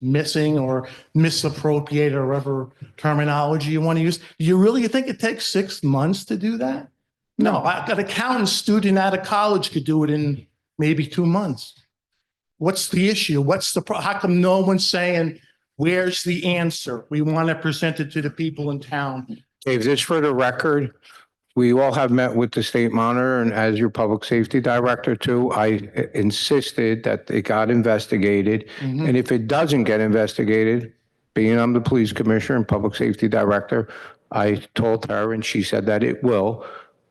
missing or misappropriated or whatever terminology you want to use. You really think it takes 6 months to do that? No, an accountant student out of college could do it in maybe 2 months. What's the issue? How come no one's saying, where's the answer? We want to present it to the people in town. Dave, just for the record, we all have met with the state monitor, and as your public safety director too, I insisted that it got investigated. And if it doesn't get investigated, being I'm the police commissioner and public safety director, I told her and she said that it will.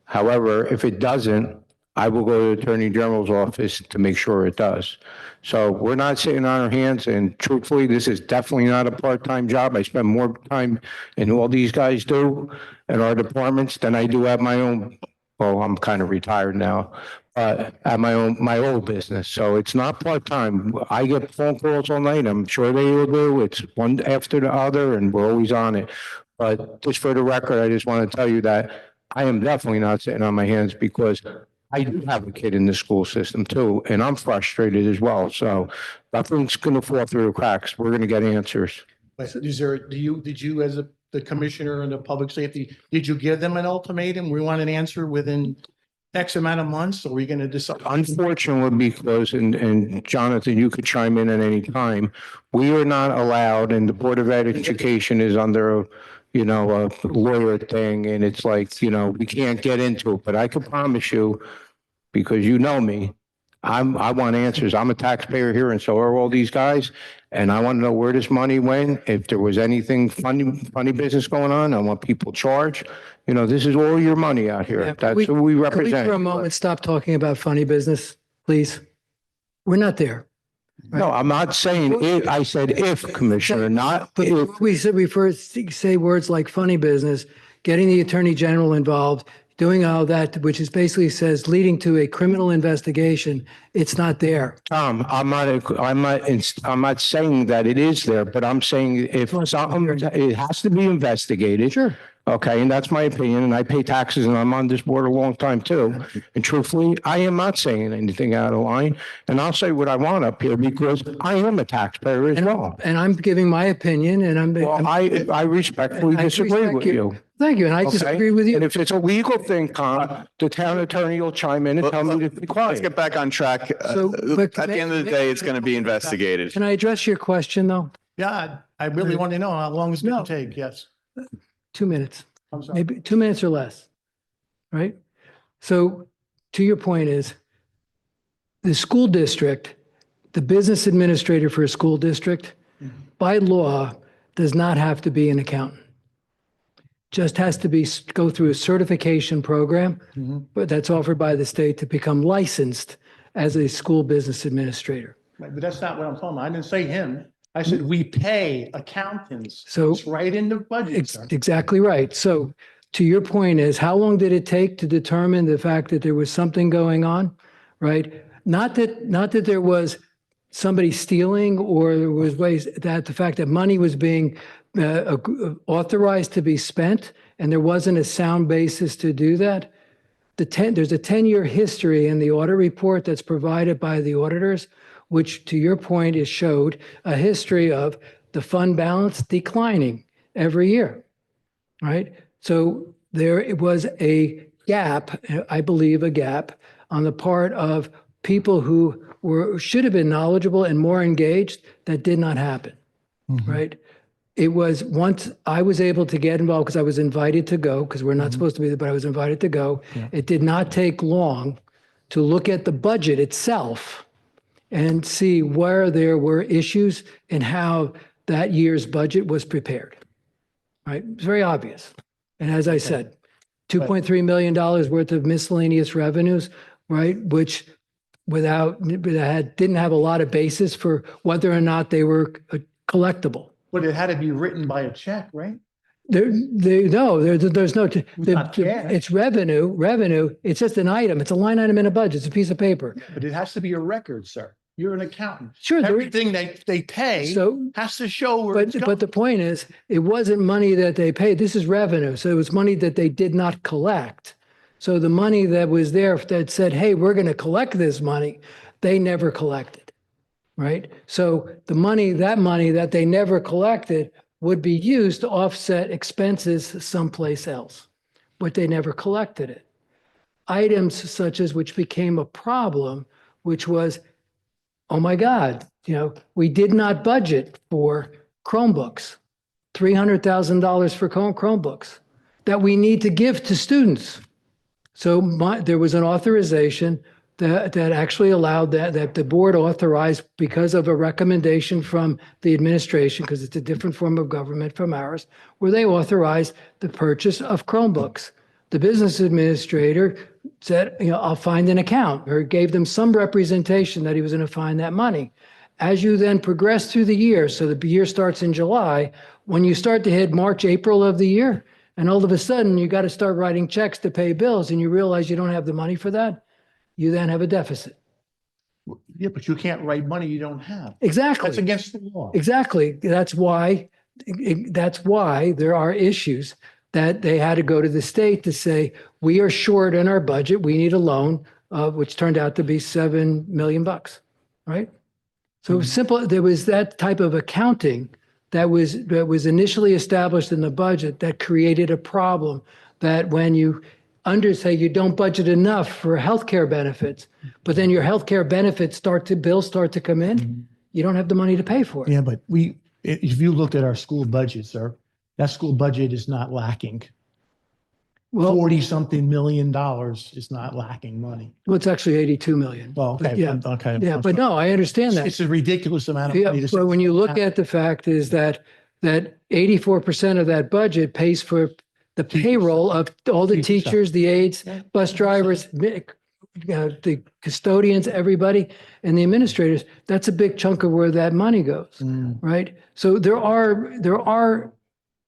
However, if it doesn't, I will go to the Attorney General's office to make sure it does. So we're not sitting on our hands, and truthfully, this is definitely not a part-time job. I spend more time in all these guys do in our departments than I do at my own. Well, I'm kind of retired now, at my old business. So it's not part-time. I get phone calls all night. I'm sure they will do. It's one after the other, and we're always on it. But just for the record, I just want to tell you that I am definitely not sitting on my hands, because I do have a kid in the school system too, and I'm frustrated as well. So nothing's going to fall through the cracks. We're going to get answers. Did you as the commissioner and the public safety, did you give them an ultimatum? We want an answer within X amount of months, or are we going to decide? Unfortunately, because, and Jonathan, you could chime in at any time, we are not allowed, and the Board of Education is under a lawyer thing, and it's like, we can't get into it, but I can promise you, because you know me, I want answers. I'm a taxpayer here, and so are all these guys, and I want to know where this money went. If there was anything funny business going on, I want people charged. This is all your money out here. That's who we represent. Can we for a moment stop talking about funny business, please? We're not there. Right. No, I'm not saying it. I said if, Commissioner, not but if. We first say words like funny business, getting the Attorney General involved, doing all that, which is basically says leading to a criminal investigation. It's not there. Tom, I'm not saying that it is there, but I'm saying if something, it has to be investigated. Sure. Okay, and that's my opinion, and I pay taxes, and I'm on this board a long time too. And truthfully, I am not saying anything out of line, and I'll say what I want up here because I am a taxpayer as well. And I'm giving my opinion, and I respectfully disagree with you. Thank you, and I disagree with you. And if it's a legal thing, Tom, the town attorney will chime in and tell me to be quiet. Let's get back on track. At the end of the day, it's going to be investigated. Can I address your question, though? Yeah, I really want to know how long it's going to take. Yes. 2 minutes, I'm sorry. maybe 2 minutes or less, right? So to your point is the school district, the business administrator for a school district, by law, does not have to be an accountant. Just has to go through a certification program, but that's offered by the state to become licensed as a school business administrator. Right, but that's not what I'm talking about. I didn't say him. I said, we pay accountants. So it's right in the budget. Sir. Exactly right. So to your point is, how long did it take to determine the fact that there was something going on, right? Not that there was somebody stealing or there was ways that the fact that money was being authorized to be spent and there wasn't a sound basis to do that. There's a 10-year history in the audit report that's provided by the auditors, which to your point is showed a history of the fund balance declining every year, right? So there was a gap, I believe a gap, on the part of people who should have been knowledgeable and more engaged. That did not happen, right? It was once I was able to get involved because I was invited to go, because we're not supposed to be there, but I was invited to go. Yeah. It did not take long to look at the budget itself and see where there were issues and how that year's budget was prepared, right? It's very obvious. And as I said, $2.3 million worth of miscellaneous revenues, right? Which didn't have a lot of basis for whether or not they were collectible. But it had to be written by a check, right? There's no, it's revenue. It's just an item. It's a line item in a budget. It's a piece of paper. But it has to be a record, sir. You're an accountant. Sure. Everything they pay has to show where it's going. But the point is, it wasn't money that they paid. This is revenue. So it was money that they did not collect. So the money that was there that said, hey, we're going to collect this money, they never collected. right? So that money that they never collected would be used to offset expenses someplace else, but they never collected it. Items such as which became a problem, which was, oh my God, we did not budget for Chromebooks, $300,000 for Chromebooks that we need to give to students. So there was an authorization that actually allowed that the board authorized because of a recommendation from the administration, because it's a different form of government from ours, where they authorized the purchase of Chromebooks. The business administrator said, I'll find an account, or gave them some representation that he was going to find that money. As you then progress through the year, so the year starts in July, when you start to hit March, April of the year, and all of a sudden you got to start writing checks to pay bills and you realize you don't have the money for that, you then have a deficit. Yeah, but you can't write money you don't have. Exactly. That's against the law. Exactly. That's why there are issues that they had to go to the state to say, we are short in our budget. We need a loan, which turned out to be $7 million, right? So it was simple. There was that type of accounting that was initially established in the budget that created a problem that when you say you don't budget enough for healthcare benefits, but then your healthcare benefits bills start to come in, you don't have the money to pay for it. Yeah, but if you looked at our school budget, sir, that school budget is not lacking. Well, 40-something million is not lacking money. well, it's actually 82 million. Well, okay. Yeah. Okay. Yeah, but no, I understand that. It's a ridiculous amount of Yeah, money. but when you look at the fact is that 84% of that budget pays for the payroll of all the teachers, the aides, bus drivers, the custodians, everybody, and the administrators. That's a big chunk of where that money goes, right? So there are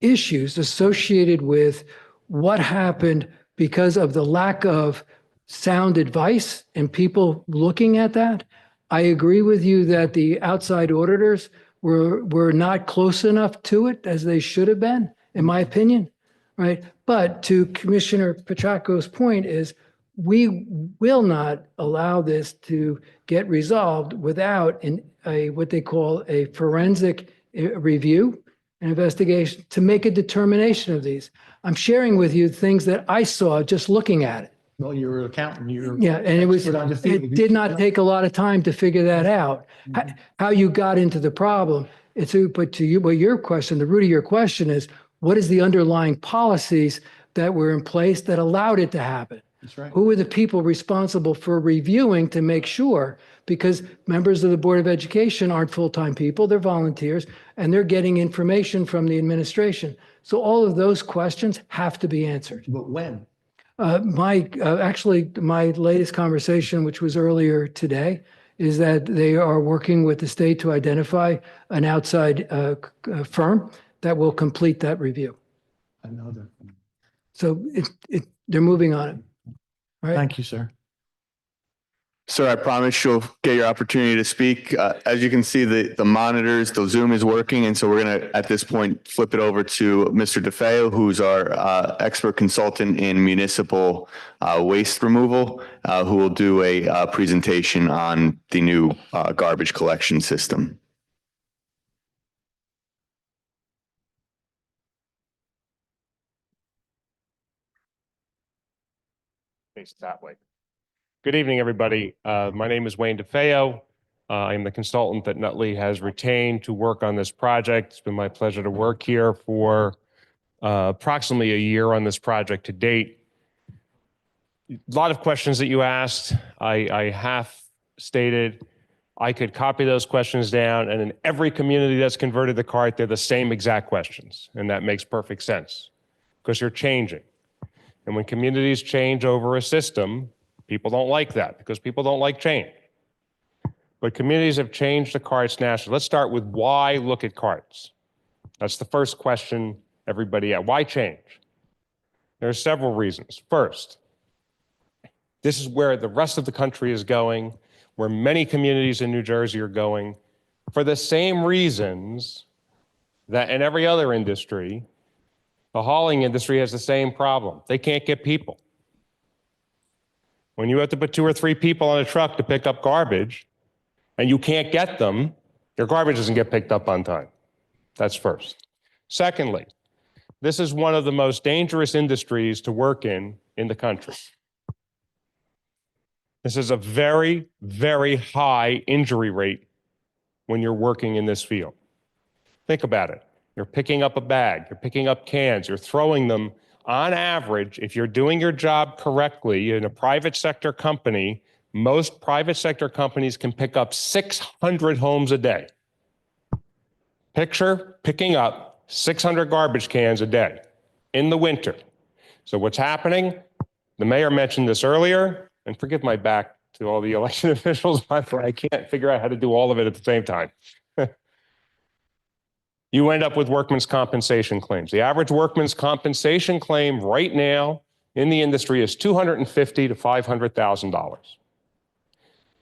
issues associated with what happened because of the lack of sound advice and people looking at that. I agree with you that the outside auditors were not close enough to it as they should have been, in my opinion, right? But to Commissioner Petracco's point is, we will not allow this to get resolved without what they call a forensic review and investigation to make a determination of these. I'm sharing with you things that I saw just looking at it. Well, you're an accountant. Yeah, and it did not take a lot of time to figure that out. How you got into the problem. But to you, your question, the root of your question is, what is the underlying policies that were in place that allowed it to happen? That's right. Who are the people responsible for reviewing to make sure? Because members of the Board of Education aren't full-time people, they're volunteers, and they're getting information from the administration. So all of those questions have to be answered. But when? Actually, my latest conversation, which was earlier today, is that they are working with the state to identify an outside firm that will complete that review. I know that. So they're moving on it. All right. Thank you, sir. Sir, I promise you'll get your opportunity to speak. As you can see, the monitors, the Zoom is working. And so we're going to, at this point, flip it over to Mr. DeFeo, who's our expert consultant in municipal waste removal, who will do a presentation on the new garbage collection system. Face that way. Good evening, everybody. My name is Wayne DeFeo. I am the consultant that Nutley has retained to work on this project. It's been my pleasure to work here for approximately a year on this project to date. A lot of questions that you asked, I have stated. I could copy those questions down, and in every community that's converted to CART, they're the same exact questions, and that makes perfect sense because you're changing. And when communities change over a system, people don't like that because people don't like change. But communities have changed to carts nationally. Let's start with why look at carts. That's the first question everybody asks. Why change? There are several reasons. First, this is where the rest of the country is going, where many communities in New Jersey are going, for the same reasons that in every other industry, the hauling industry has the same problem. They can't get people. When you have to put 2 or 3 people on a truck to pick up garbage, and you can't get them, your garbage doesn't get picked up on time. That's first. Secondly, this is one of the most dangerous industries to work in the country. This is a very, very high injury rate when you're working in this field. Think about it. You're picking up a bag, you're picking up cans, you're throwing them. On average, if you're doing your job correctly in a private sector company, most private sector companies can pick up 600 homes a day. Picture picking up 600 garbage cans a day in the winter. So what's happening? The mayor mentioned this earlier, and forgive my back to all the election officials, but I can't figure out how to do all of it at the same time. You end up with workman's compensation claims. The average workman's compensation claim right now in the industry is $250,000 to $500,000.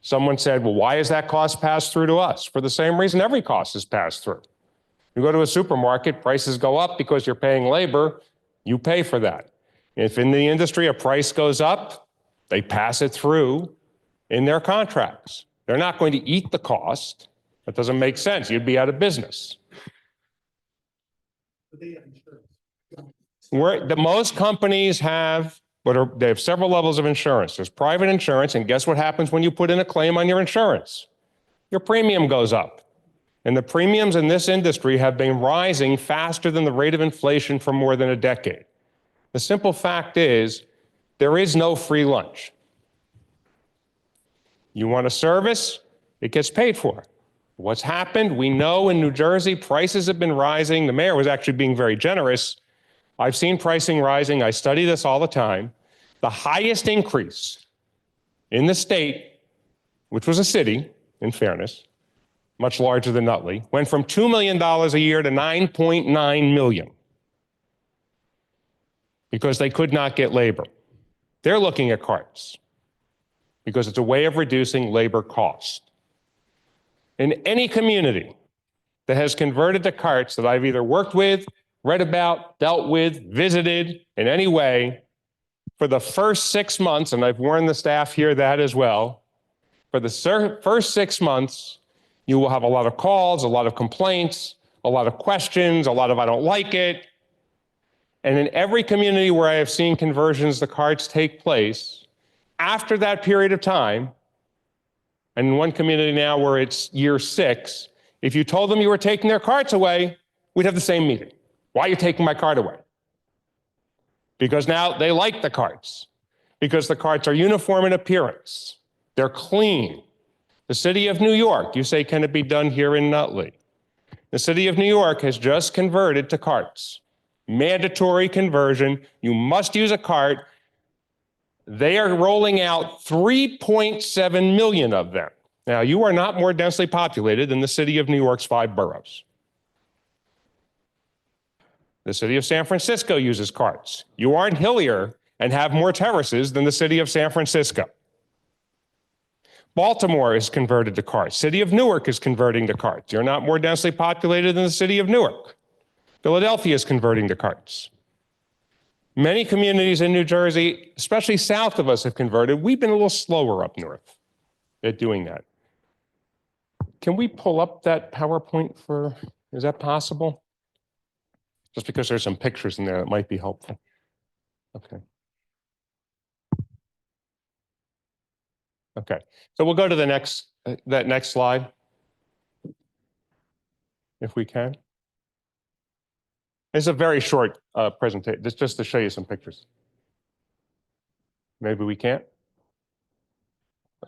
Someone said, well, why is that cost passed through to us? For the same reason every cost is passed through. You go to a supermarket, prices go up because you're paying labor, you pay for that. If in the industry a price goes up, they pass it through in their contracts. They're not going to eat the cost. That doesn't make sense. You'd be out of business. Most companies have, they have several levels of insurance. There's private insurance, and guess what happens when you put in a claim on your insurance? Your premium goes up. And the premiums in this industry have been rising faster than the rate of inflation for more than a decade. The simple fact is, there is no free lunch. You want a service, it gets paid for. What's happened? We know in New Jersey, prices have been rising. The mayor was actually being very generous. I've seen pricing rising. I study this all the time. The highest increase in the state, which was a city, in fairness, much larger than Nutley, went from $2 million a year to $9.9 million because they could not get labor. They're looking at carts because it's a way of reducing labor cost. In any community that has converted to carts that I've either worked with, read about, dealt with, visited in any way, for the first 6 months, and I've warned the staff here that as well, for the first 6 months, you will have a lot of calls, a lot of complaints, a lot of questions, a lot of I don't like it. And in every community where I have seen conversions to carts take place, after that period of time, and in one community now where it's year 6, if you told them you were taking their carts away, we'd have the same meeting. Why are you taking my cart away? Because now they like the carts. Because the carts are uniform in appearance. They're clean. The city of New York, you say, can it be done here in Nutley? The city of New York has just converted to carts. Mandatory conversion. You must use a cart. They are rolling out 3.7 million of them. Now, you are not more densely populated than the city of New York's 5 boroughs. The city of San Francisco uses carts. You aren't hillier and have more terraces than the city of San Francisco. Baltimore is converted to carts. City of Newark is converting to carts. You're not more densely populated than the city of Newark. Philadelphia is converting to carts. Many communities in New Jersey, especially south of us, have converted. We've been a little slower up north at doing that. Can we pull up that PowerPoint is that possible? Just because there's some pictures in there that might be helpful. Okay. Okay, so we'll go to the that next slide, if we can. It's a very short presentation, just to show you some pictures. Maybe we can't.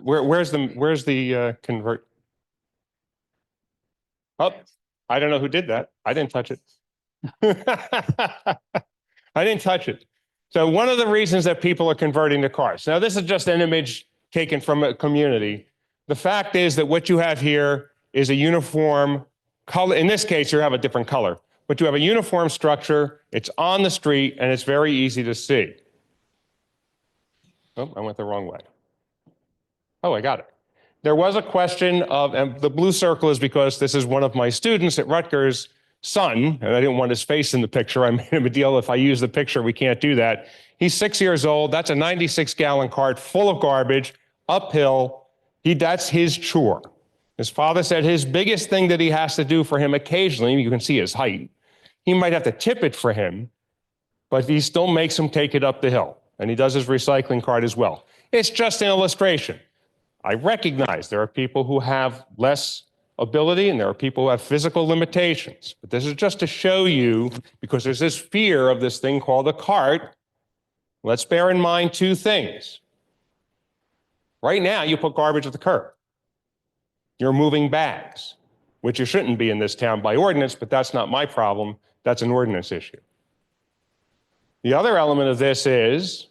Where's the convert? Oh, I don't know who did that. I didn't touch it. I didn't touch it. So one of the reasons that people are converting to cars. Now, this is just an image taken from a community. The fact is that what you have here is a uniform color. In this case, you have a different color, but you have a uniform structure. It's on the street, and it's very easy to see. Oh, I went the wrong way. Oh, I got it. There was a question of, and the blue circle is because this is one of my students at Rutgers' son, and I didn't want his face in the picture. I made him a deal. If I use the picture, we can't do that. He's 6 years old. That's a 96-gallon cart full of garbage, uphill. That's his chore. His father said his biggest thing that he has to do for him occasionally, you can see his height, he might have to tip it for him, but he still makes him take it up the hill. And he does his recycling cart as well. It's just an illustration. I recognize there are people who have less ability and there are people who have physical limitations. But this is just to show you, because there's this fear of this thing called a cart. Let's bear in mind two things. Right now, you put garbage at the curb. You're moving bags, which you shouldn't be in this town by ordinance, but that's not my problem. That's an ordinance issue. The other element of this is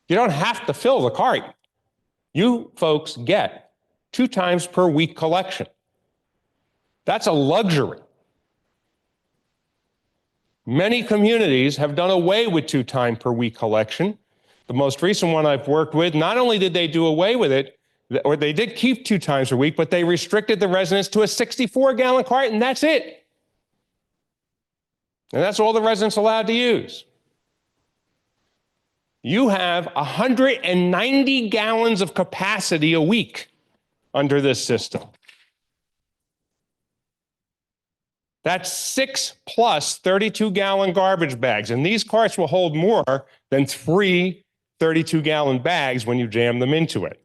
you don't have to fill the cart. You folks get 2 times per week collection. That's a luxury. Many communities have done away with 2 times per week collection. The most recent one I've worked with, not only did they do away with it, or they did keep 2 times a week, but they restricted the residents to a 64-gallon cart, and that's it. And that's all the residents allowed to use. You have 190 gallons of capacity a week under this system. That's 6 plus 32-gallon garbage bags. And these carts will hold more than 3 32-gallon bags when you jam them into it.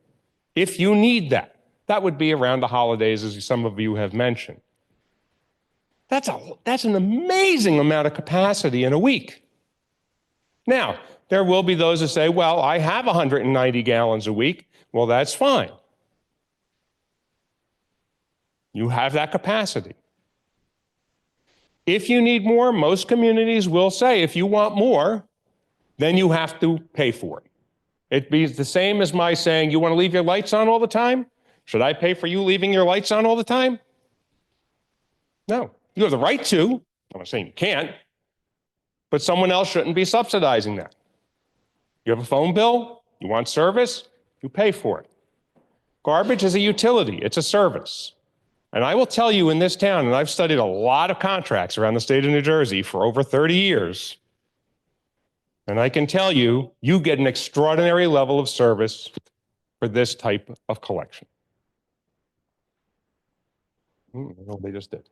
If you need that, that would be around the holidays, as some of you have mentioned. That's an amazing amount of capacity in a week. Now, there will be those that say, well, I have 190 gallons a week. Well, that's fine. You have that capacity. If you need more, most communities will say, if you want more, then you have to pay for it. It'd be the same as my saying, you want to leave your lights on all the time? Should I pay for you leaving your lights on all the time? No, you have the right to. I'm not saying you can't, but someone else shouldn't be subsidizing that. You have a phone bill, you want service, you pay for it. Garbage is a utility, it's a service. And I will tell you in this town, and I've studied a lot of contracts around the state of New Jersey for over 30 years, and I can tell you, you get an extraordinary level of service for this type of collection. They just did.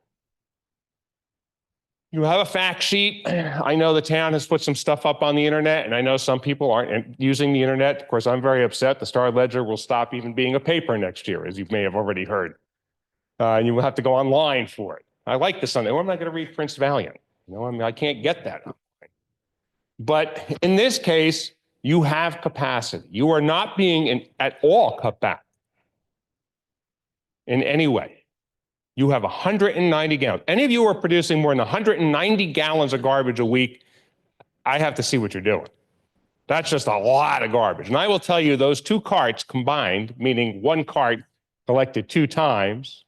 You have a fact sheet. I know the town has put some stuff up on the internet, and I know some people aren't using the internet. Of course, I'm very upset. The Star Ledger will stop even being a paper next year, as you may have already heard. And you will have to go online for it. I like this Sunday. Well, I'm not going to read Prince Valiant. I can't get that. But in this case, you have capacity. You are not being at all cut back in any way. You have 190 gallons. Any of you who are producing more than 190 gallons of garbage a week, I have to see what you're doing. That's just a lot of garbage. And I will tell you, those 2 carts combined, meaning 1 cart collected 2 times,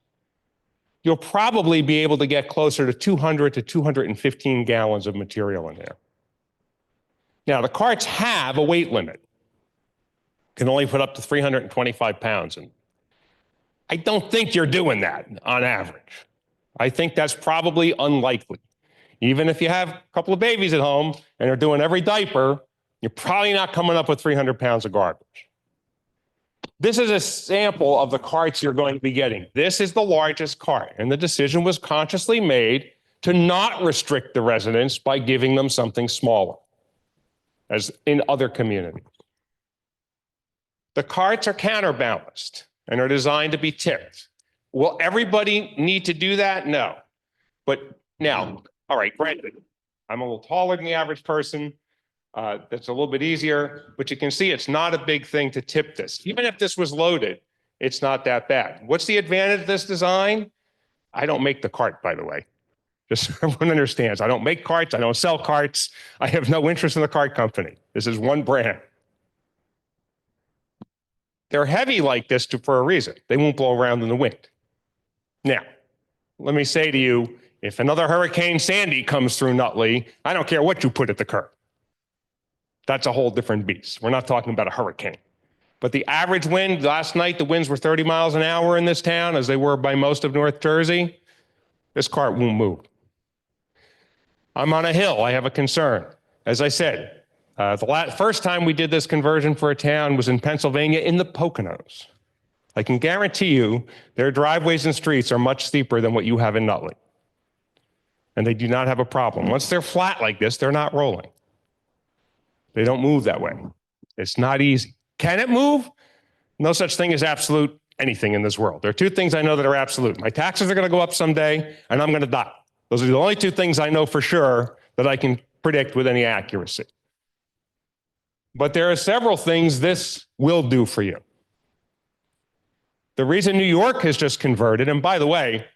you'll probably be able to get closer to 200 to 215 gallons of material in there. Now, the carts have a weight limit. Can only put up to 325 pounds in. I don't think you're doing that on average. I think that's probably unlikely. Even if you have a couple of babies at home and they're doing every diaper, you're probably not coming up with 300 pounds of garbage. This is a sample of the carts you're going to be getting. This is the largest cart, and the decision was consciously made to not restrict the residents by giving them something smaller, as in other communities. The carts are counterbalanced and are designed to be tipped. Will everybody need to do that? No. But now, all right, granted, I'm a little taller than the average person. That's a little bit easier, but you can see it's not a big thing to tip this. Even if this was loaded, it's not that bad. What's the advantage of this design? I don't make the cart, by the way. Just so everyone understands. I don't make carts. I don't sell carts. I have no interest in the cart company. This is one brand. They're heavy like this for a reason. They won't blow around in the wind. Now, let me say to you, if another Hurricane Sandy comes through Nutley, I don't care what you put at the curb. That's a whole different beast. We're not talking about a hurricane. But the average wind, last night, the winds were 30 miles an hour in this town, as they were by most of North Jersey. This cart won't move. I'm on a hill. I have a concern. As I said, the first time we did this conversion for a town was in Pennsylvania in the Poconos. I can guarantee you their driveways and streets are much steeper than what you have in Nutley. And they do not have a problem. Once they're flat like this, they're not rolling. They don't move that way. It's not easy. Can it move? No such thing as absolute anything in this world. There are two things I know that are absolute. My taxes are going to go up someday, and I'm going to die. Those are the only two things I know for sure that I can predict with any accuracy. But there are several things this will do for you. The reason New York has just converted, and by the way,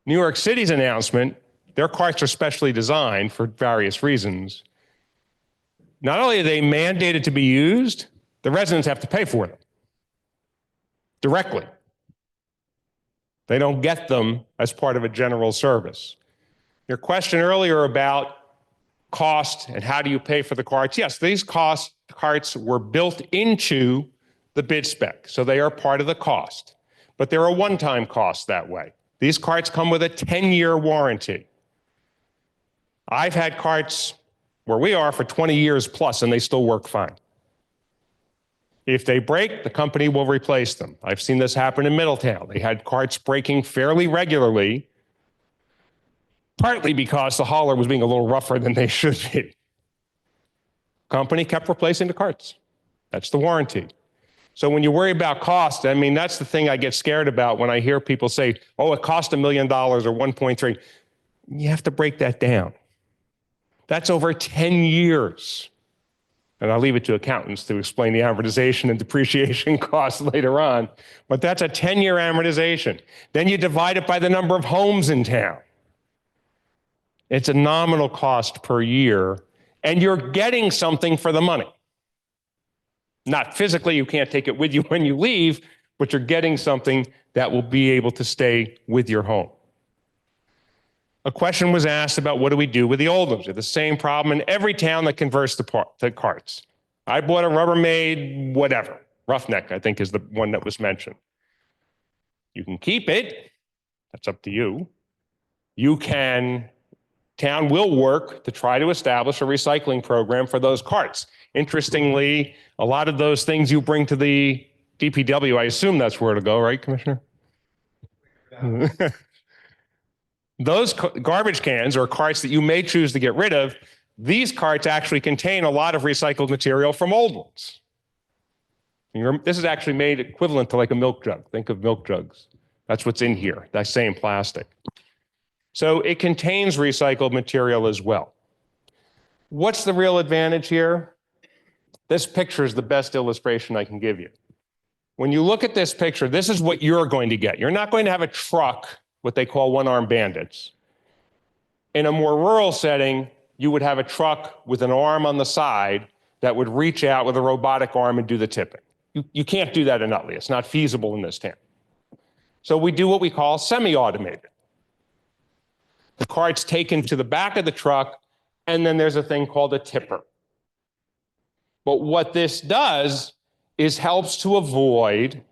New York City's announcement, their carts are specially designed for various reasons. Not only are they mandated to be used, the residents have to pay for them directly. They don't get them as part of a general service. Your question earlier about cost and how do you pay for the carts? Yes, these carts were built into the bid spec, so they are part of the cost, but they're a one-time cost that way. These carts come with a 10-year warranty. I've had carts where we are for 20 years plus, and they still work fine. If they break, the company will replace them. I've seen this happen in Middletown. They had carts breaking fairly regularly, partly because the hauler was being a little rougher than they should be. Company kept replacing the carts. That's the warranty. So when you worry about cost, I mean, that's the thing I get scared about when I hear people say, oh, it cost $1 million or 1.3. You have to break that down. That's over 10 years. And I'll leave it to accountants to explain the amortization and depreciation costs later on. But that's a 10-year amortization. Then you divide it by the number of homes in town. It's a nominal cost per year, and you're getting something for the money. Not physically, you can't take it with you when you leave, but you're getting something that will be able to stay with your home. A question was asked about what do we do with the old ones? We have the same problem in every town that converts to carts. I bought a Rubbermaid, whatever. Roughneck, I think, is the one that was mentioned. You can keep it. That's up to you. Town will work to try to establish a recycling program for those carts. Interestingly, a lot of those things you bring to the DPW, I assume that's where to go, right, Commissioner? Yeah. Those garbage cans or carts that you may choose to get rid of, these carts actually contain a lot of recycled material from old ones. This is actually made equivalent to like a milk jug. Think of milk jugs. That's what's in here, that same plastic. So it contains recycled material as well. What's the real advantage here? This picture is the best illustration I can give you. When you look at this picture, this is what you're going to get. You're not going to have a truck, what they call one-armed bandits. In a more rural setting, you would have a truck with an arm on the side that would reach out with a robotic arm and do the tipping. You can't do that in Nutley. It's not feasible in this town. So we do what we call semi-automated. The cart's taken to the back of the truck, and then there's a thing called a tipper. But what this does is helps to avoid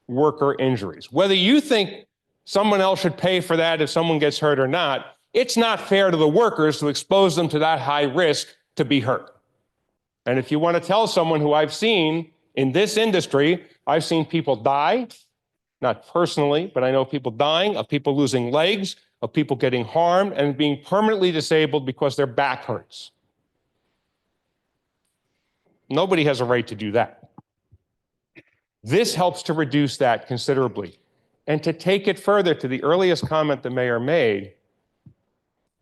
worker injuries. Whether you think someone else should pay for that if someone gets hurt or not, it's not fair to the workers to expose them to that high risk to be hurt. And if you want to tell someone who I've seen in this industry, I've seen people die, not personally, but I know people dying, of people losing legs, of people getting harmed and being permanently disabled because their back hurts. Nobody has a right to do that. This helps to reduce that considerably. And to take it further to the earliest comment the mayor made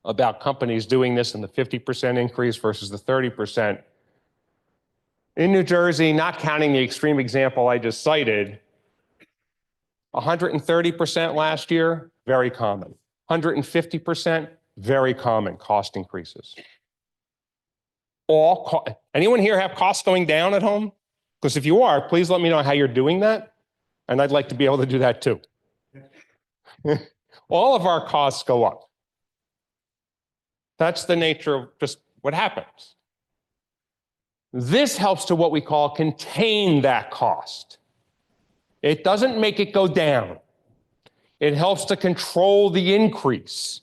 about companies doing this and the 50% increase versus the 30%. In New Jersey, not counting the extreme example I just cited, 130% last year, very common. 150%, very common cost increases. Anyone here have costs going down at home? Because if you are, please let me know how you're doing that. And I'd like to be able to do that too. All of our costs go up. That's the nature of just what happens. This helps to what we call contain that cost. It doesn't make it go down. It helps to control the increase.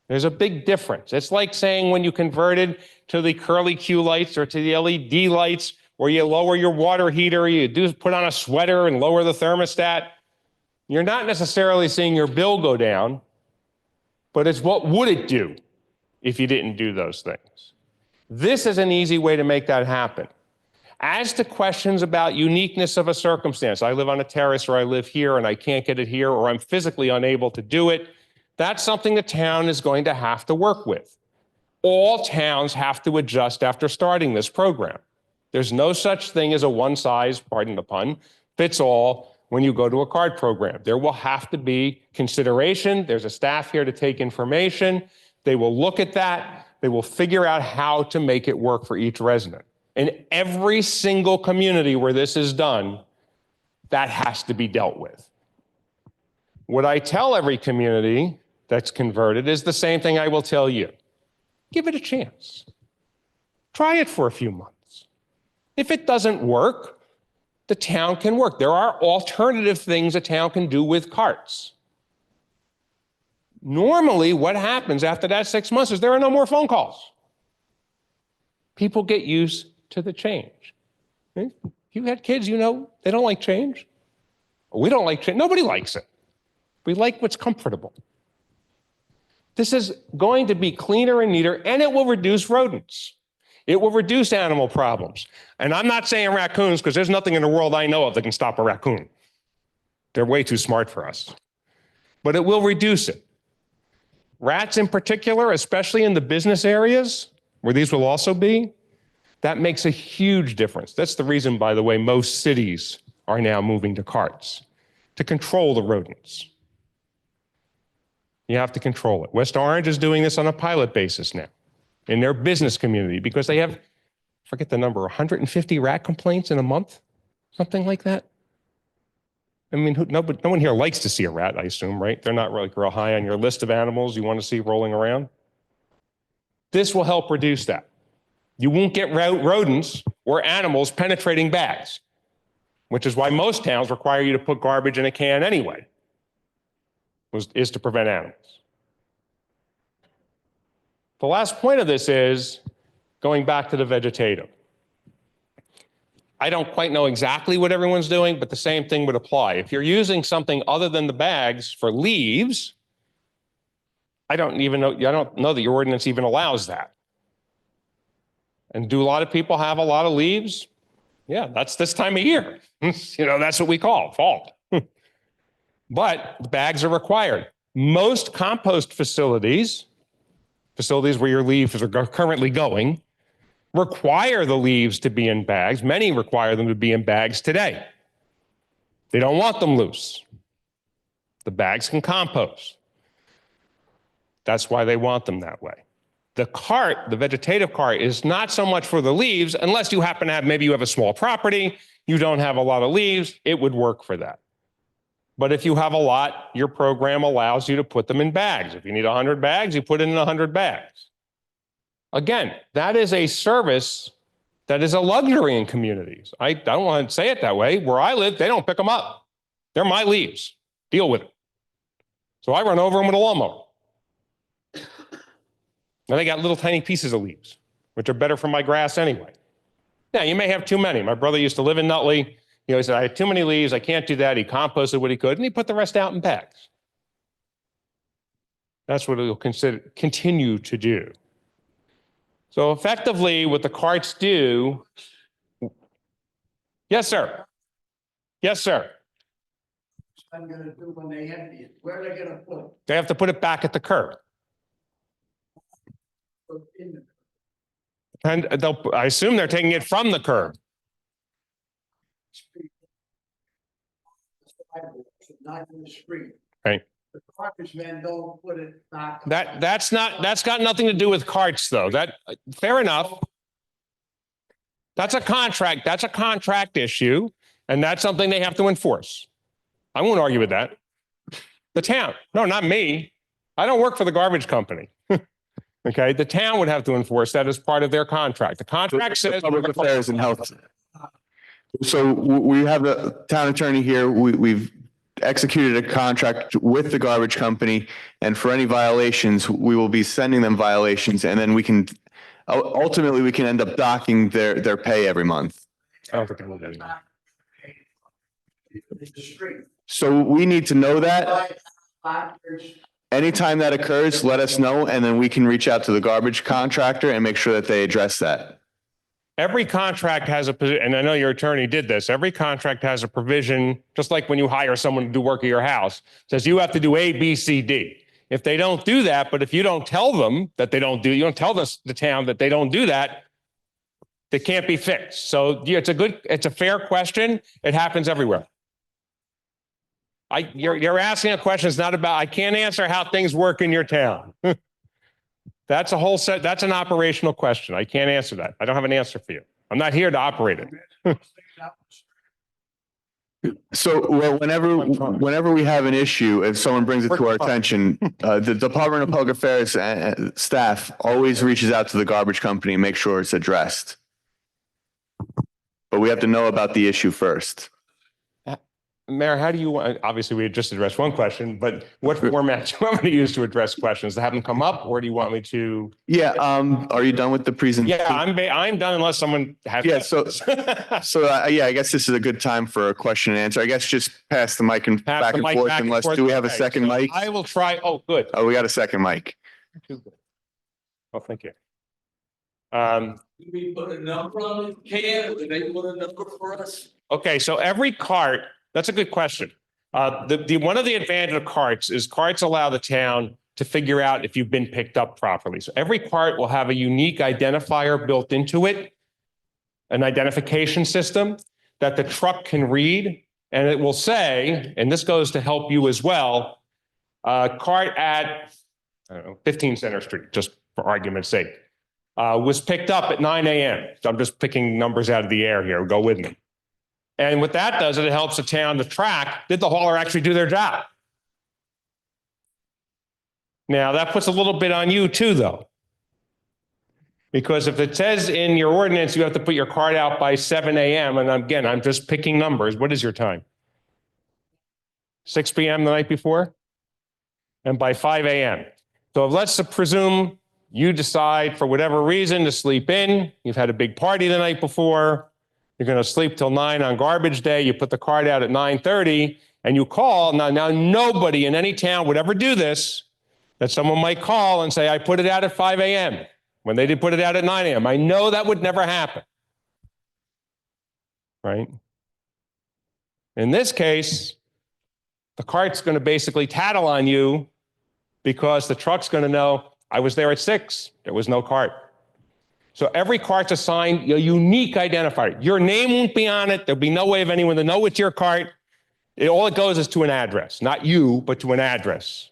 There's a big difference. It's like saying when you converted to the curly Q lights or to the LED lights or you lower your water heater, you put on a sweater and lower the thermostat, you're not necessarily seeing your bill go down, but it's what would it do if you didn't do those things. This is an easy way to make that happen. As to questions about uniqueness of a circumstance, I live on a terrace or I live here and I can't get it here, or I'm physically unable to do it, that's something the town is going to have to work with. All towns have to adjust after starting this program. There's no such thing as a one size, pardon the pun, fits all when you go to a card program. There will have to be consideration. There's a staff here to take information. They will look at that. They will figure out how to make it work for each resident. In every single community where this is done, that has to be dealt with. What I tell every community that's converted is the same thing I will tell you. Give it a chance. Try it for a few months. If it doesn't work, the town can work. There are alternative things a town can do with carts. Normally, what happens after that 6 months is there are no more phone calls. People get used to the change. You had kids, you know, they don't like change. We don't like change. Nobody likes it. We like what's comfortable. This is going to be cleaner and neater, and it will reduce rodents. It will reduce animal problems. And I'm not saying raccoons, because there's nothing in the world I know of that can stop a raccoon. They're way too smart for us. But it will reduce it. Rats in particular, especially in the business areas, where these will also be, that makes a huge difference. That's the reason, by the way, most cities are now moving to carts, to control the rodents. You have to control it. West Orange is doing this on a pilot basis now in their business community because they have, forget the number, 150 rat complaints in a month, something like that. I mean, no one here likes to see a rat, I assume, right? They're not really real high on your list of animals you want to see rolling around. This will help reduce that. You won't get rodents or animals penetrating bags, which is why most towns require you to put garbage in a can anyway, is to prevent animals. The last point of this is going back to the vegetative. I don't quite know exactly what everyone's doing, but the same thing would apply. If you're using something other than the bags for leaves, I don't know that your ordinance even allows that. And do a lot of people have a lot of leaves? Yeah, that's this time of year. You know, that's what we call fall. But the bags are required. Most compost facilities where your leaves are currently going, require the leaves to be in bags. Many require them to be in bags today. They don't want them loose. The bags can compost. That's why they want them that way. The cart, the vegetative cart, is not so much for the leaves, unless you happen to have, maybe you have a small property, you don't have a lot of leaves, it would work for that. But if you have a lot, your program allows you to put them in bags. If you need 100 bags, you put it in 100 bags. Again, that is a service that is a luxury in communities. I don't want to say it that way. Where I live, they don't pick them up. They're my leaves. Deal with it. So I run over them with a lawnmower. Now they got little tiny pieces of leaves, which are better for my grass anyway. Now, you may have too many. My brother used to live in Nutley. He said, I had too many leaves. I can't do that. He composted what he could, and he put the rest out in bags. That's what he'll continue to do. So effectively, what the carts do, yes, sir. Yes, sir. I'm gonna do when they empty it, where are they gonna put it? They have to put it back at the curb. Put in the And I assume they're taking it from the curb. street. Not in the street. Right. The garbage men don't put it back. That's got nothing to do with carts, though. Fair enough. That's a contract issue, and that's something they have to enforce. I won't argue with that. The town, no, not me. I don't work for the garbage company. Okay, the town would have to enforce that as part of their contract. The contract says Public Affairs and Health. So we have the town attorney here. We've executed a contract with the garbage company, and for any violations, we will be sending them violations, and then we can ultimately end up docking their pay every month. I don't think it will be. The street. So we need to know that. Anytime that occurs, let us know, and then we can reach out to the garbage contractor and make sure that they address that. Every contract has a, and I know your attorney did this, every contract has a provision, just like when you hire someone to do work at your house, says you have to do A, B, C, D. If they don't do that, but if you don't tell them that they don't do, you don't tell the town that they don't do that, they can't be fixed. So yeah, it's a fair question. It happens everywhere. You're asking a question. It's not about, I can't answer how things work in your town. That's a whole set. That's an operational question. I can't answer that. I don't have an answer for you. I'm not here to operate it. So well, whenever we have an issue, if someone brings it to our attention, the Department of Public Affairs staff always reaches out to the garbage company and make sure it's addressed. But we have to know about the issue first. Mayor, how do you want, obviously we had just addressed one question, but what format do you want me to use to address questions? To have them come up, or do you want me to? Yeah, are you done with the presentation? Yeah, I'm done unless someone has. Yeah, yeah, I guess this is a good time for a question and answer. I guess just pass the mic and back and forth unless, do we have a second mic? I will try. Oh, good. Oh, we got a second mic. Oh, thank you. We put a number on the can, or they put a number for us? Okay, so every cart, that's a good question. One of the advantages of carts is carts allow the town to figure out if you've been picked up properly. So every cart will have a unique identifier built into it, an identification system that the truck can read, and it will say, and this goes to help you as well, cart at, I don't know, 15 Center Street, just for argument's sake, was picked up at 9 a.m. So I'm just picking numbers out of the air here. Go with me. And what that does is it helps the town to track, did the hauler actually do their job? Now, that puts a little bit on you too, though. Because if it says in your ordinance, you have to put your cart out by 7 a.m., and again, I'm just picking numbers. What is your time? 6 p.m. the night before? And by 5 a.m. So let's presume you decide for whatever reason to sleep in. You've had a big party the night before. You're going to sleep till 9 on garbage day. You put the cart out at 9:30 and you call. Now nobody in any town would ever do this, that someone might call and say, I put it out at 5 a.m. when they did put it out at 9 a.m. I know that would never happen. Right? In this case, the cart's going to basically tattle on you because the truck's going to know, I was there at 6. There was no cart. So every cart's assigned a unique identifier. Your name won't be on it. There'll be no way of anyone to know it's your cart. All it goes is to an address, not you, but to an address.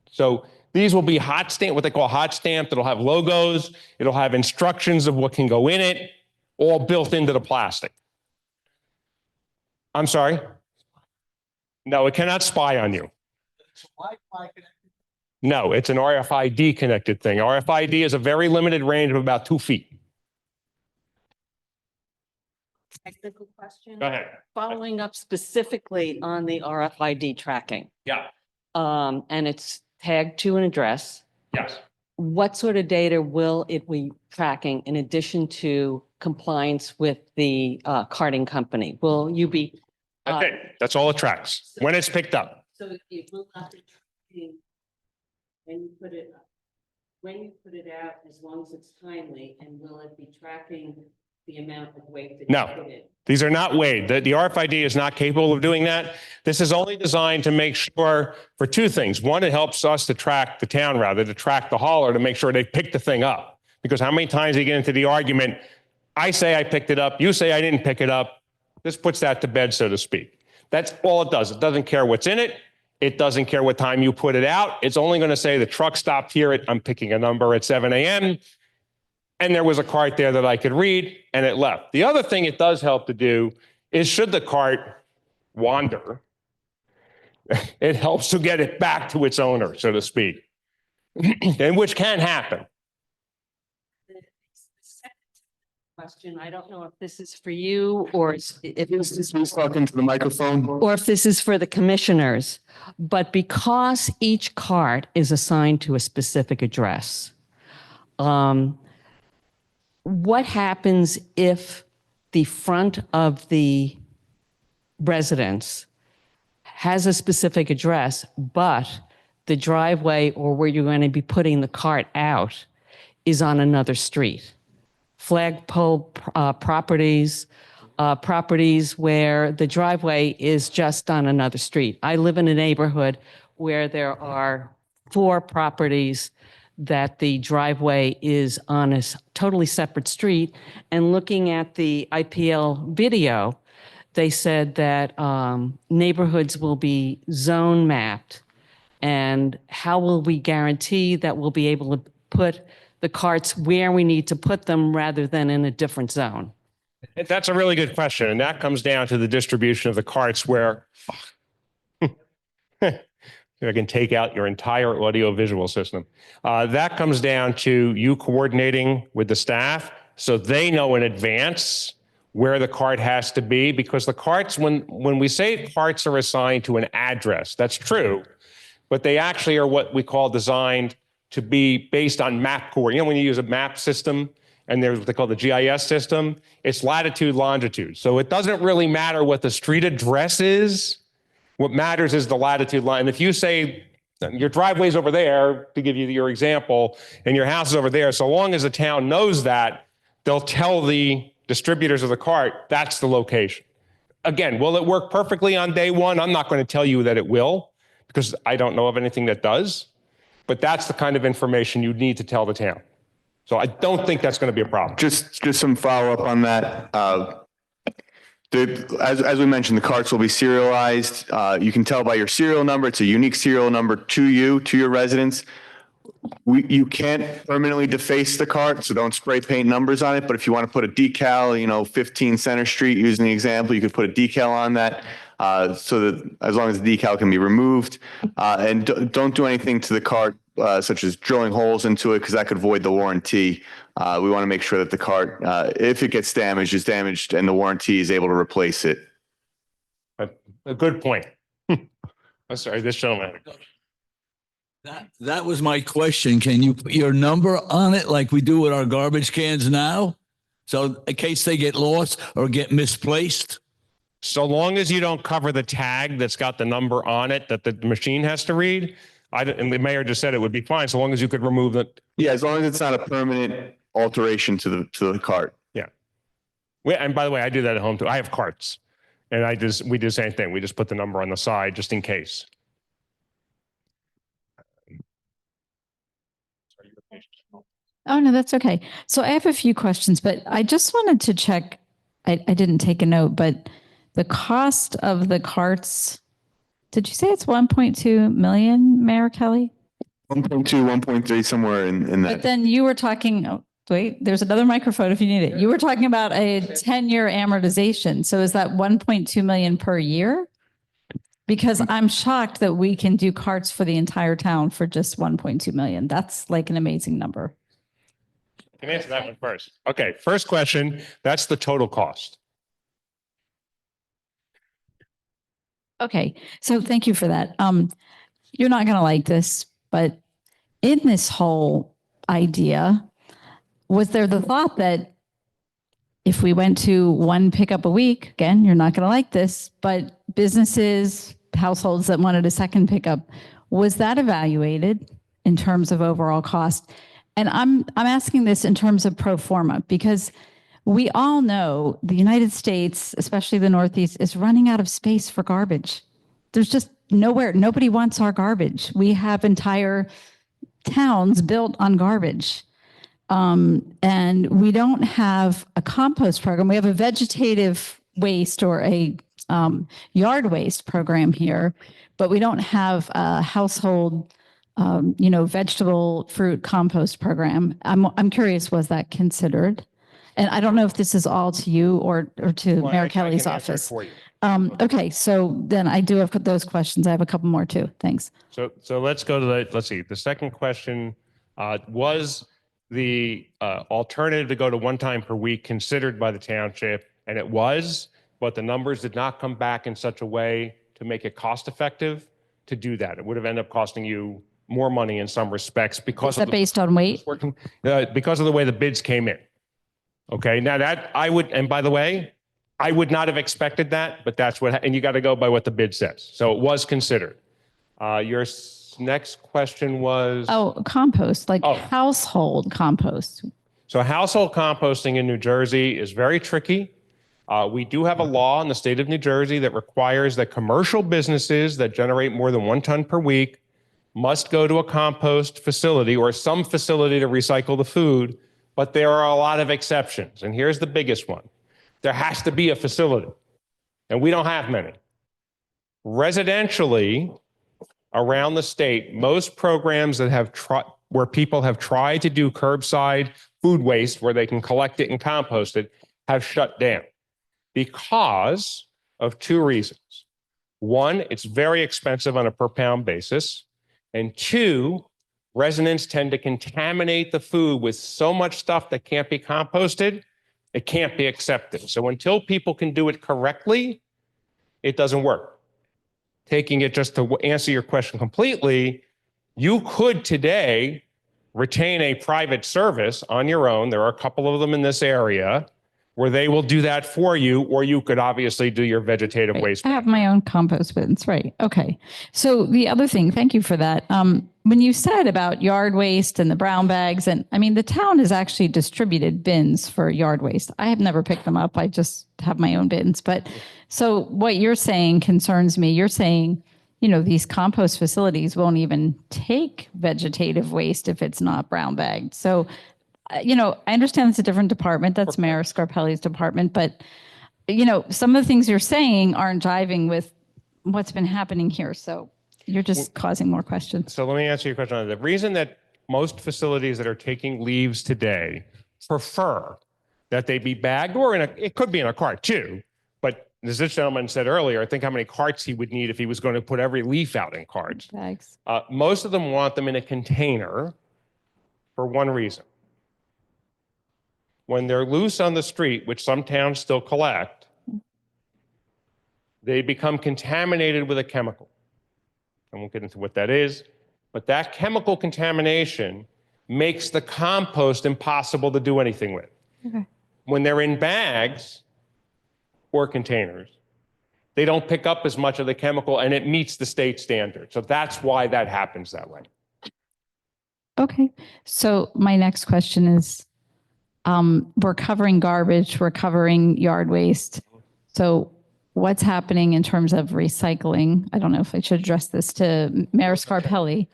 So these will be hot stamped, what they call hot stamped. It'll have logos. It'll have instructions of what can go in it, all built into the plastic. I'm sorry? No, it cannot spy on you. It's Wi-Fi connected. No, it's an RFID connected thing. RFID is a very limited range of about 2 feet. Technical question. Go ahead. Following up specifically on the RFID tracking, Yeah. and it's tagged to an address. Yes. What sort of data will it be tracking in addition to compliance with the carting company? Will you be? That's it. That's all it tracks when it's picked up. So it will not be tracking when you put it, out, as long as it's timely, and will it be tracking the amount of weight that No. you put in? These are not weighed. The RFID is not capable of doing that. This is only designed to make sure for 2 things. One, it helps us to track the town, rather, to track the hauler, to make sure they pick the thing up. Because how many times do you get into the argument, I say I picked it up, you say I didn't pick it up. This puts that to bed, so to speak. That's all it does. It doesn't care what's in it. It doesn't care what time you put it out. It's only going to say the truck stopped here I'm picking a number at 7 a.m. and there was a cart there that I could read, and it left. The other thing it does help to do is, should the cart wander, it helps to get it back to its owner, so to speak, and which can happen. The second question, I don't know if this is for you or if this is Please talk into the microphone. or if this is for the commissioners, but because each cart is assigned to a specific address, what happens if the front of the residence has a specific address, but the driveway or where you're going to be putting the cart out is on another street. Flagpole properties, properties where the driveway is just on another street. I live in a neighborhood where there are 4 properties that the driveway is on a totally separate street. And looking at the IPL video, they said that neighborhoods will be zone mapped. And how will we guarantee that we'll be able to put the carts where we need to put them rather than in a different zone? That's a really good question. And that comes down to the distribution of the carts where I can take out your entire audio visual system. That comes down to you coordinating with the staff so they know in advance where the cart has to be, because the carts, when we say carts are assigned to an address, that's true, but they actually are what we call designed to be based on map coordinates. You know, when you use a map system and there's what they call the GIS system, it's latitude, longitude. So it doesn't really matter what the street address is. What matters is the latitude line. And if you say your driveway's over there, to give you your example, and your house is over there, so long as the town knows that, they'll tell the distributors of the cart, that's the location. Again, will it work perfectly on day one? I'm not going to tell you that it will, because I don't know of anything that does, but that's the kind of information you need to tell the town. So I don't think that's going to be a problem. Just some follow-up on that. As we mentioned, the carts will be serialized. You can tell by your serial number. It's a unique serial number to you, to your residence. You can't permanently deface the cart, so don't spray paint numbers on it. But if you want to put a decal, 15 Center Street, using the example, you could put a decal on that so that as long as the decal can be removed. And don't do anything to the cart, such as drilling holes into it, because that could void the warranty. We want to make sure that the cart, if it gets damaged, is damaged and the warranty is able to replace it. A good point. I'm sorry, this gentleman. That was my question. Can you put your number on it like we do with our garbage cans now? So in case they get lost or get misplaced? So long as you don't cover the tag that's got the number on it that the machine has to read, and the mayor just said it would be fine, so long as you could remove it. Yeah, as long as it's not a permanent alteration to the cart. Yeah. And by the way, I do that at home too. I have carts, and we do the same thing. We just put the number on the side just in case. Oh, no, that's okay. So I have a few questions, but I just wanted to check. I didn't take a note, but the cost of the carts, did you say it's 1.2 million, Mayor Kelly? 1.2, 1.3, somewhere in But that. then you were talking, oh, wait, there's another microphone if you need it. You were talking about a 10-year amortization. So is that 1.2 million per year? Because I'm shocked that we can do carts for the entire town for just 1.2 million. That's like an amazing number. I can answer that one first. Okay, first question, that's the total cost. Okay, so thank you for that. You're not going to like this, but in this whole idea, was there the thought that if we went to one pickup a week, again, you're not going to like this, but businesses, households that wanted a second pickup, was that evaluated in terms of overall cost? And I'm asking this in terms of pro forma, because we all know the United States, especially the Northeast, is running out of space for garbage. There's just nowhere, nobody wants our garbage. We have entire towns built on garbage. And we don't have a compost program. We have a vegetative waste or a yard waste program here, but we don't have a household vegetable fruit compost program. I'm curious, was that considered? And I don't know if this is all to you or to Well, Mayor I can Kelly's answer it office. for you. Okay, so then I do have those questions. I have a couple more too. Thanks. So let's go to let's see. The second question was the alternative to go to one time per week considered by the township, and it was, but the numbers did not come back in such a way to make it cost effective to do that. It would have ended up costing you more money in some respects because Is that based on weight? because of the way the bids came in. Okay, now that I would, and by the way, I would not have expected that, but that's what, and you got to go by what the bid says. So it was considered. Your next question was? Oh, compost, like Oh. household compost. So household composting in New Jersey is very tricky. We do have a law in the state of New Jersey that requires that commercial businesses that generate more than 1 ton per week must go to a compost facility or some facility to recycle the food, but there are a lot of exceptions. And here's the biggest one. There has to be a facility, and we don't have many. Residentially, around the state, most programs that have where people have tried to do curbside food waste where they can collect it and compost it have shut down because of 2 reasons. 1, it's very expensive on a per pound basis. And 2, residents tend to contaminate the food with so much stuff that can't be composted, it can't be accepted. So until people can do it correctly, it doesn't work. Taking it just to answer your question completely, you could today retain a private service on your own. There are a couple of them in this area where they will do that for you, or you could obviously do your vegetative waste. I have my own compost bins, right? Okay. So the other thing, thank you for that. When you said about yard waste and the brown bags, and I mean, the town has actually distributed bins for yard waste. I have never picked them up. I just have my own bins. But so what you're saying concerns me. You're saying, you know, these compost facilities won't even take vegetative waste if it's not brown bagged. So you know, I understand it's a different department. That's Mayor Scarpelli's department. But, you know, some of the things you're saying aren't jiving with what's been happening here. So you're just causing more questions. So let me answer your question on that. The reason that most facilities that are taking leaves today prefer that they be bagged, or it could be in a cart too. But as this gentleman said earlier, think how many carts he would need if he was going to put every leaf out in carts. Bags. Most of them want them in a container for one reason. When they're loose on the street, which some towns still collect, they become contaminated with a chemical. I won't get into what that is, but that chemical contamination makes the compost impossible to do anything with. Okay. When they're in bags or containers, they don't pick up as much of the chemical and it meets the state standard. So that's why that happens that way. Okay. So my next question is, we're covering garbage, we're covering yard waste. So what's happening in terms of recycling? I don't know if I should address this to Mayor Scarpelli.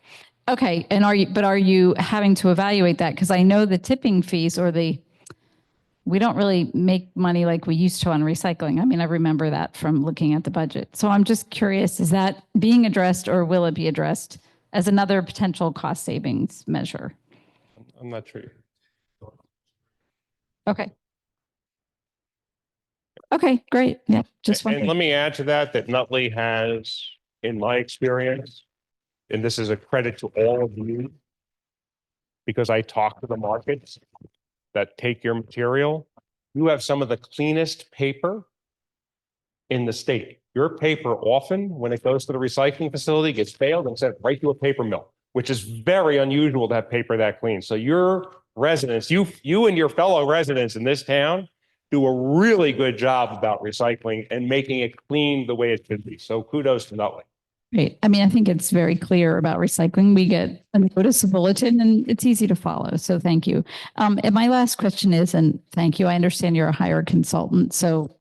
Okay. And are you having to evaluate that? Because I know the tipping fees we don't really make money like we used to on recycling. I mean, I remember that from looking at the budget. So I'm just curious, is that being addressed or will it be addressed as another potential cost savings measure? I'm not sure. Okay. Okay, great. Yeah, just And one. let me add to that Nutley has, in my experience, and this is a credit to all of you, because I talk to the markets that take your material, you have some of the cleanest paper in the state. Your paper often, when it goes to the recycling facility, gets baled and sent right to a paper mill, which is very unusual to have paper that clean. So your residents, you and your fellow residents in this town do a really good job about recycling and making it clean the way it should be. So kudos to Nutley. Great. I mean, I think it's very clear about recycling. We get a notice, a bulletin, and it's easy to follow. So thank you. And my last question is, and thank you, I understand you're a hired consultant. So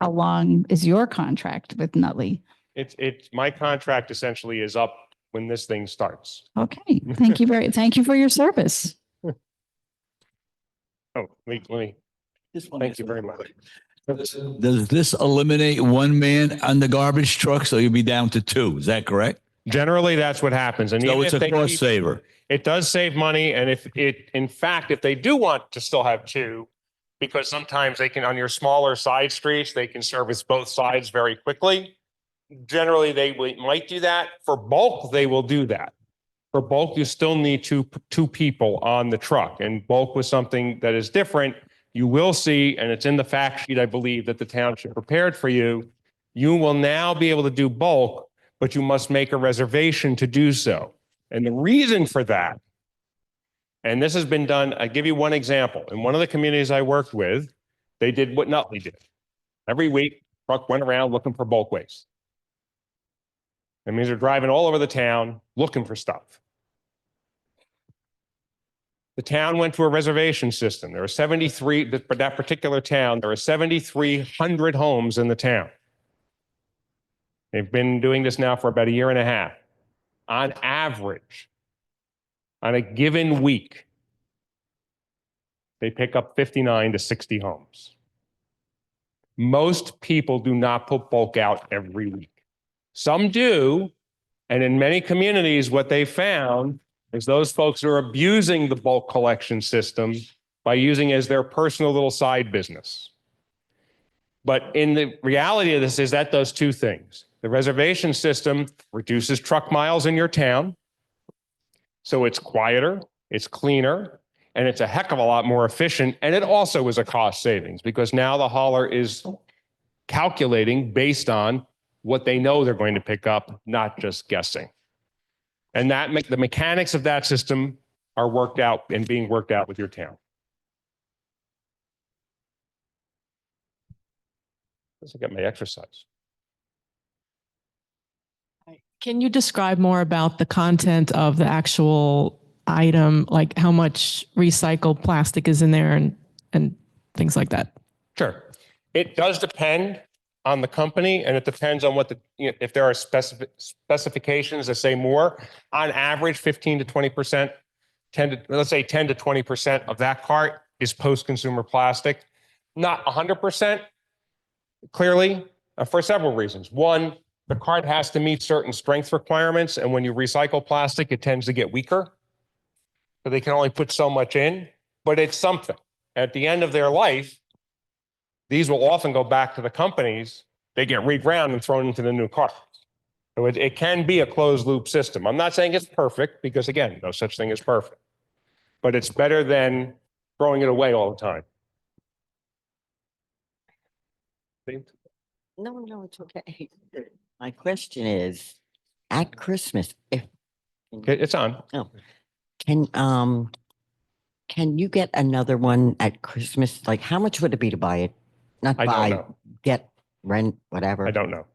how long is your contract with Nutley? It's my contract essentially is up when this thing starts. Okay. Thank you for your service. Oh, let me, thank you very much. Does this eliminate one man on the garbage truck? So you'll be down to 2. Is that correct? Generally, that's what happens. And So even it's if a they cost keep- saver. It does save money. And in fact, if they do want to still have 2, because sometimes they can, on your smaller side streets, they can service both sides very quickly. Generally, they might do that. For bulk, they will do that. For bulk, you still need two people on the truck, and bulk was something that is different. You will see, and it's in the fact sheet, I believe, that the township prepared for you. You will now be able to do bulk, but you must make a reservation to do so. And the reason for that And this has been done, I give you one example. In one of the communities I worked with, they did what Nutley did. Every week, truck went around looking for bulk waste. That means they're driving all over the town looking for stuff. The town went to a reservation system. There are 73, for that particular town, there are 7,300 homes in the town. They've been doing this now for about a year and a half. On average, on a given week, they pick up 59 to 60 homes. Most people do not put bulk out every week. Some do, and in many communities, what they found is those folks are abusing the bulk collection system by using it as their personal little side business. But in the reality of this is that does two things. The reservation system reduces truck miles in your town, so it's quieter, it's cleaner, and it's a heck of a lot more efficient. And it also is a cost savings because now the hauler is calculating based on what they know they're going to pick up, not just guessing. And that the mechanics of that system are worked out and being worked out with your town. Let's get my exercise. Can you describe more about the content of the actual item, like how much recycled plastic is in there and things like that? Sure. It does depend on the company, and it depends on what if there are specifications that say more. On average, 15 to 20%, let's say 10 to 20% of that cart is post-consumer plastic. Not 100%, clearly, for several reasons. One, the cart has to meet certain strength requirements, and when you recycle plastic, it tends to get weaker. So they can only put so much in, but it's something. At the end of their life, these will often go back to the companies. They get reground and thrown into the new cart. So it can be a closed loop system. I'm not saying it's perfect because, again, no such thing as perfect. But it's better than throwing it away all the time. No, it's okay. My question is, at Christmas, if It's on. can you get another one at Christmas? Like, how much would it be to buy it? Not I don't buy, know. get, rent, whatever. I don't know.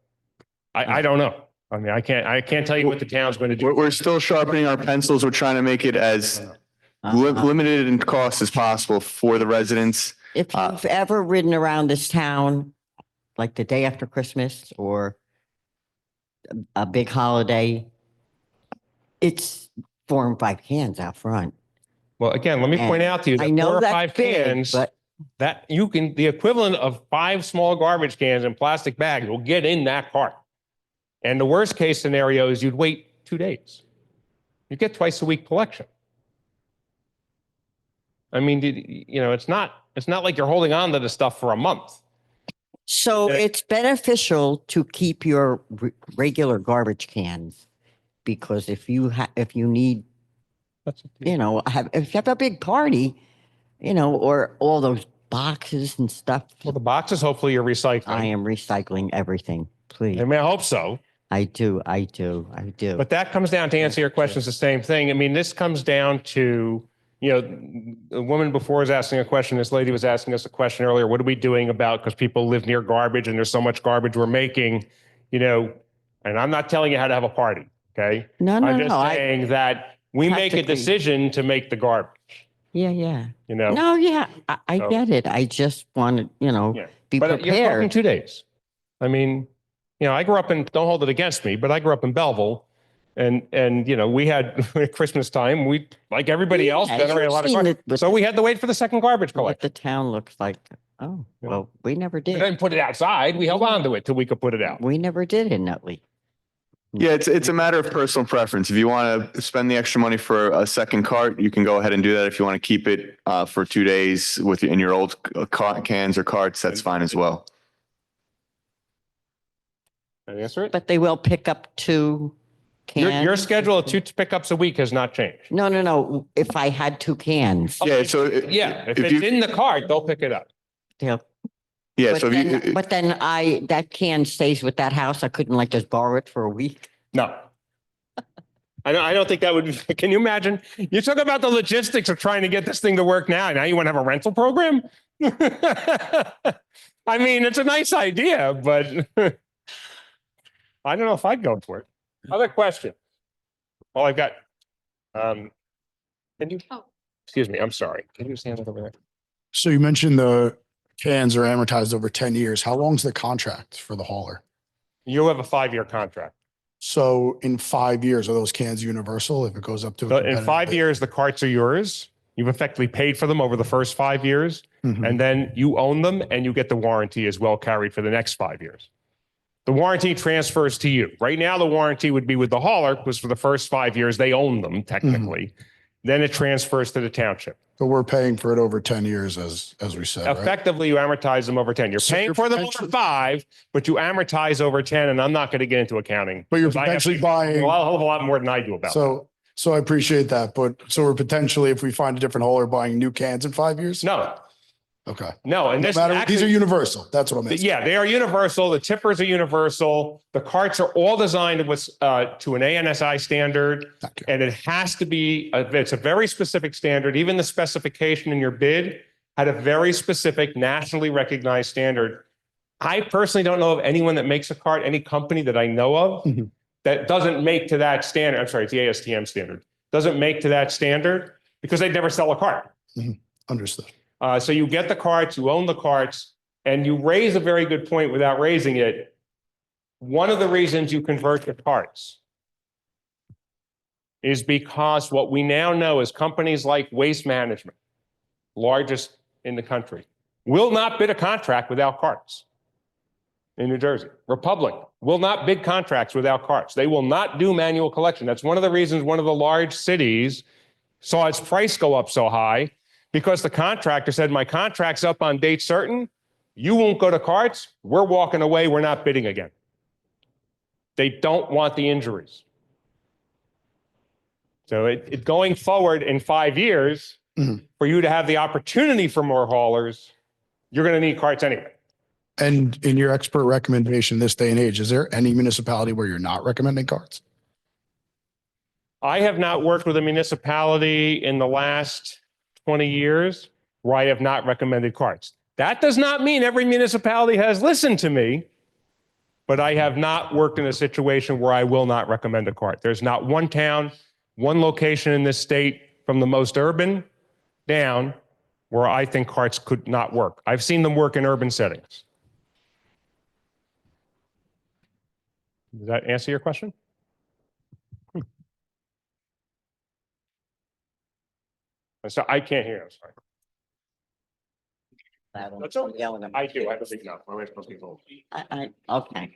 I don't know. I mean, I can't tell you what the town's going to do. We're still sharpening our pencils. We're trying to make it as limited in cost as possible for the residents. If you've ever ridden around this town, like the day after Christmas or a big holiday, it's 4 and 5 cans out front. Well, again, let me point out to you I that know 4 or that's 5 big, cans, but that you can, the equivalent of 5 small garbage cans in plastic bags will get in that cart. And the worst case scenario is you'd wait 2 days. You get twice a week collection. I mean, it's not like you're holding on to the stuff for a month. so it's beneficial to keep your regular garbage cans, because if you need, if you have a big party, or all those boxes and stuff. Well, the boxes, hopefully you're recycling. I am recycling everything, please. I mean, I hope so. I do. But that comes down to answer your questions, the same thing. I mean, this comes down to, the woman before was asking a question. This lady was asking us a question earlier. What are we doing about, because people live near garbage and there's so much garbage we're making, and I'm not telling you how to have a party. Okay. No, I'm just saying that we make a practically- decision to make the garbage. Yeah. No, I So- get it. I just want to, Yeah. be But you're talking prepared. 2 days. I mean, I grew up in, don't hold it against me, but I grew up in Belleville. And we had Christmas time, we, like everybody else, Yeah, generated a lot of you've seen garbage. it with So we had to wait for the second garbage What collection. the town looks like. Oh, Yeah. well, we never We did. didn't put it outside. We held on to it till we could put it out. We never did in Nutley. Yeah, it's a matter of personal preference. If you want to spend the extra money for a second cart, you can go ahead and do that. If you want to keep it for 2 days in your old cans or carts, that's fine as well. Can I answer it? But they will pick up 2 cans. Your schedule of 2 pickups a week has not changed. No. If I had 2 cans, Yeah, so Yeah, if if it's you, in the cart, they'll pick it up. they'll, yeah, but so if you, then, but then that can stays with that house. I couldn't just borrow it for a week. No. I don't think that would, can you imagine? You talk about the logistics of trying to get this thing to work now. Now you want to have a rental program? I mean, it's a nice idea, but I don't know if I'd go for it. Other question? Well, I've got, can you, excuse me, I'm sorry. Can you stand over there? So you mentioned the cans are amortized over 10 years. How long's the contract for the hauler? You have a 5-year contract. So in 5 years, are those cans universal if it goes up to? So in 5 years, the carts are yours. You've effectively paid for them over the first 5 years, and then you own them and you get the warranty as well carried for the next 5 years. The warranty transfers to you. Right now, the warranty would be with the hauler because for the first 5 years, they own them technically. Then it transfers to the township. So we're paying for it over 10 years, as we said, right? Effectively, you amortize them over 10. You're So paying you're for them over potentially- 5, but you amortize over 10, and I'm not going to get into accounting. But you're because I have potentially a buying. hell of a lot more than I do about that. So I appreciate that, but so we're potentially, if we find a different hauler, buying new cans in 5 years? No, Okay. no. And No this matter, these actually- are universal. That's what I'm asking. Yeah, they are universal. The tippers are universal. The carts are all designed to an ANSI standard, Thank you. and it has to be, it's a very specific standard. Even the specification in your bid had a very specific nationally recognized standard. I personally don't know of anyone that makes a cart, any company that I know of that doesn't make to that standard. I'm sorry, it's the ASTM standard. Doesn't make to that standard because they'd never sell a cart. Understood. So you get the carts, you own the carts, and you raise a very good point without raising it. One of the reasons you convert to carts is because what we now know is companies like Waste Management, largest in the country, will not bid a contract without carts in New Jersey. Republic will not bid contracts without carts. They will not do manual collection. That's one of the reasons one of the large cities saw its price go up so high, because the contractor said, my contract's up on date certain. You won't go to carts. We're walking away. We're not bidding again. They don't want the injuries. So going forward in 5 years, for you to have the opportunity for more haulers, you're going to need carts anyway. And in your expert recommendation this day and age, is there any municipality where you're not recommending carts? I have not worked with a municipality in the last 20 years where I have not recommended carts. That does not mean every municipality has listened to me, but I have not worked in a situation where I will not recommend a cart. There's not one town, one location in this state from the most urban down where I think carts could not work. I've seen them work in urban settings. Does that answer your question? So I can't hear. I'm sorry. That's all. I do. I have a big mouth. My wife's supposed to be told. Okay.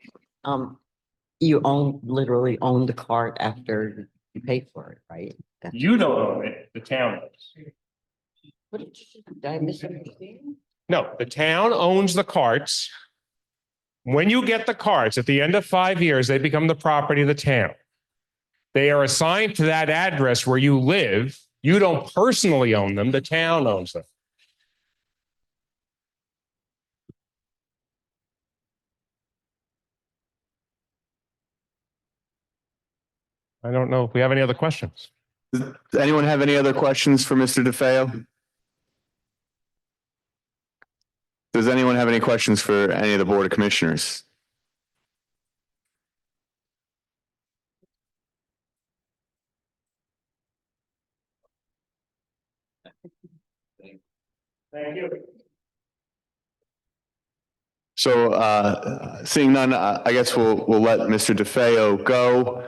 You literally own the cart after you pay for it, right? You don't own it. The town does. What did I misunderstand? No, the town owns the carts. When you get the carts, at the end of 5 years, they become the property of the town. They are assigned to that address where you live. You don't personally own them. The town owns them. I don't know if we have any other questions. Does anyone have any other questions for Mr. DeFeo? Does anyone have any questions for any of the Board of Commissioners? Thank you. So seeing none, I guess we'll let Mr. DeFeo go.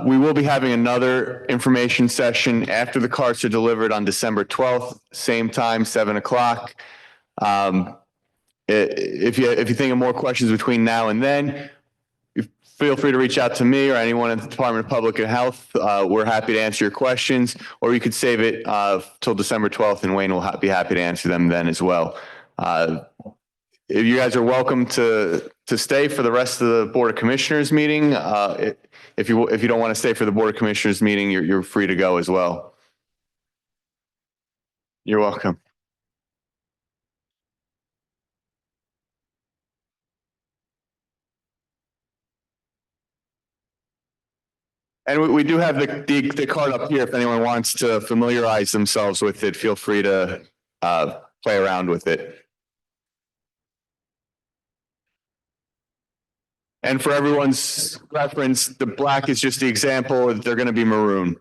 We will be having another information session after the carts are delivered on December 12th, same time, 7 o'clock. If you think of more questions between now and then, feel free to reach out to me or anyone at the Department of Public Health. We're happy to answer your questions, or you could save it till December 12th, and Wayne will be happy to answer them then as well. If you guys are welcome to stay for the rest of the Board of Commissioners meeting. If you don't want to stay for the Board of Commissioners meeting, you're free to go as well. You're welcome. And we do have the card up here. If anyone wants to familiarize themselves with it, feel free to play around with it. And for everyone's reference, the black is just the example. They're going to be maroon.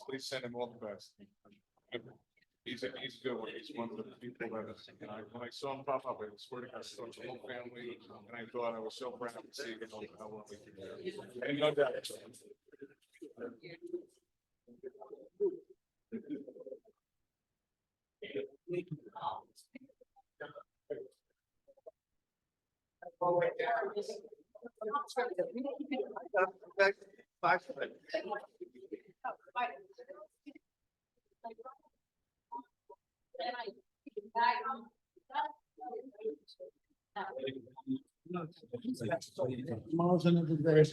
Please send him all the best. He's a good one. He's one of the people that, when I saw him pop up, I swear to God, I saw the whole family, and I thought I was so proud to see how well we can do. And no doubt. Tomorrow's another day.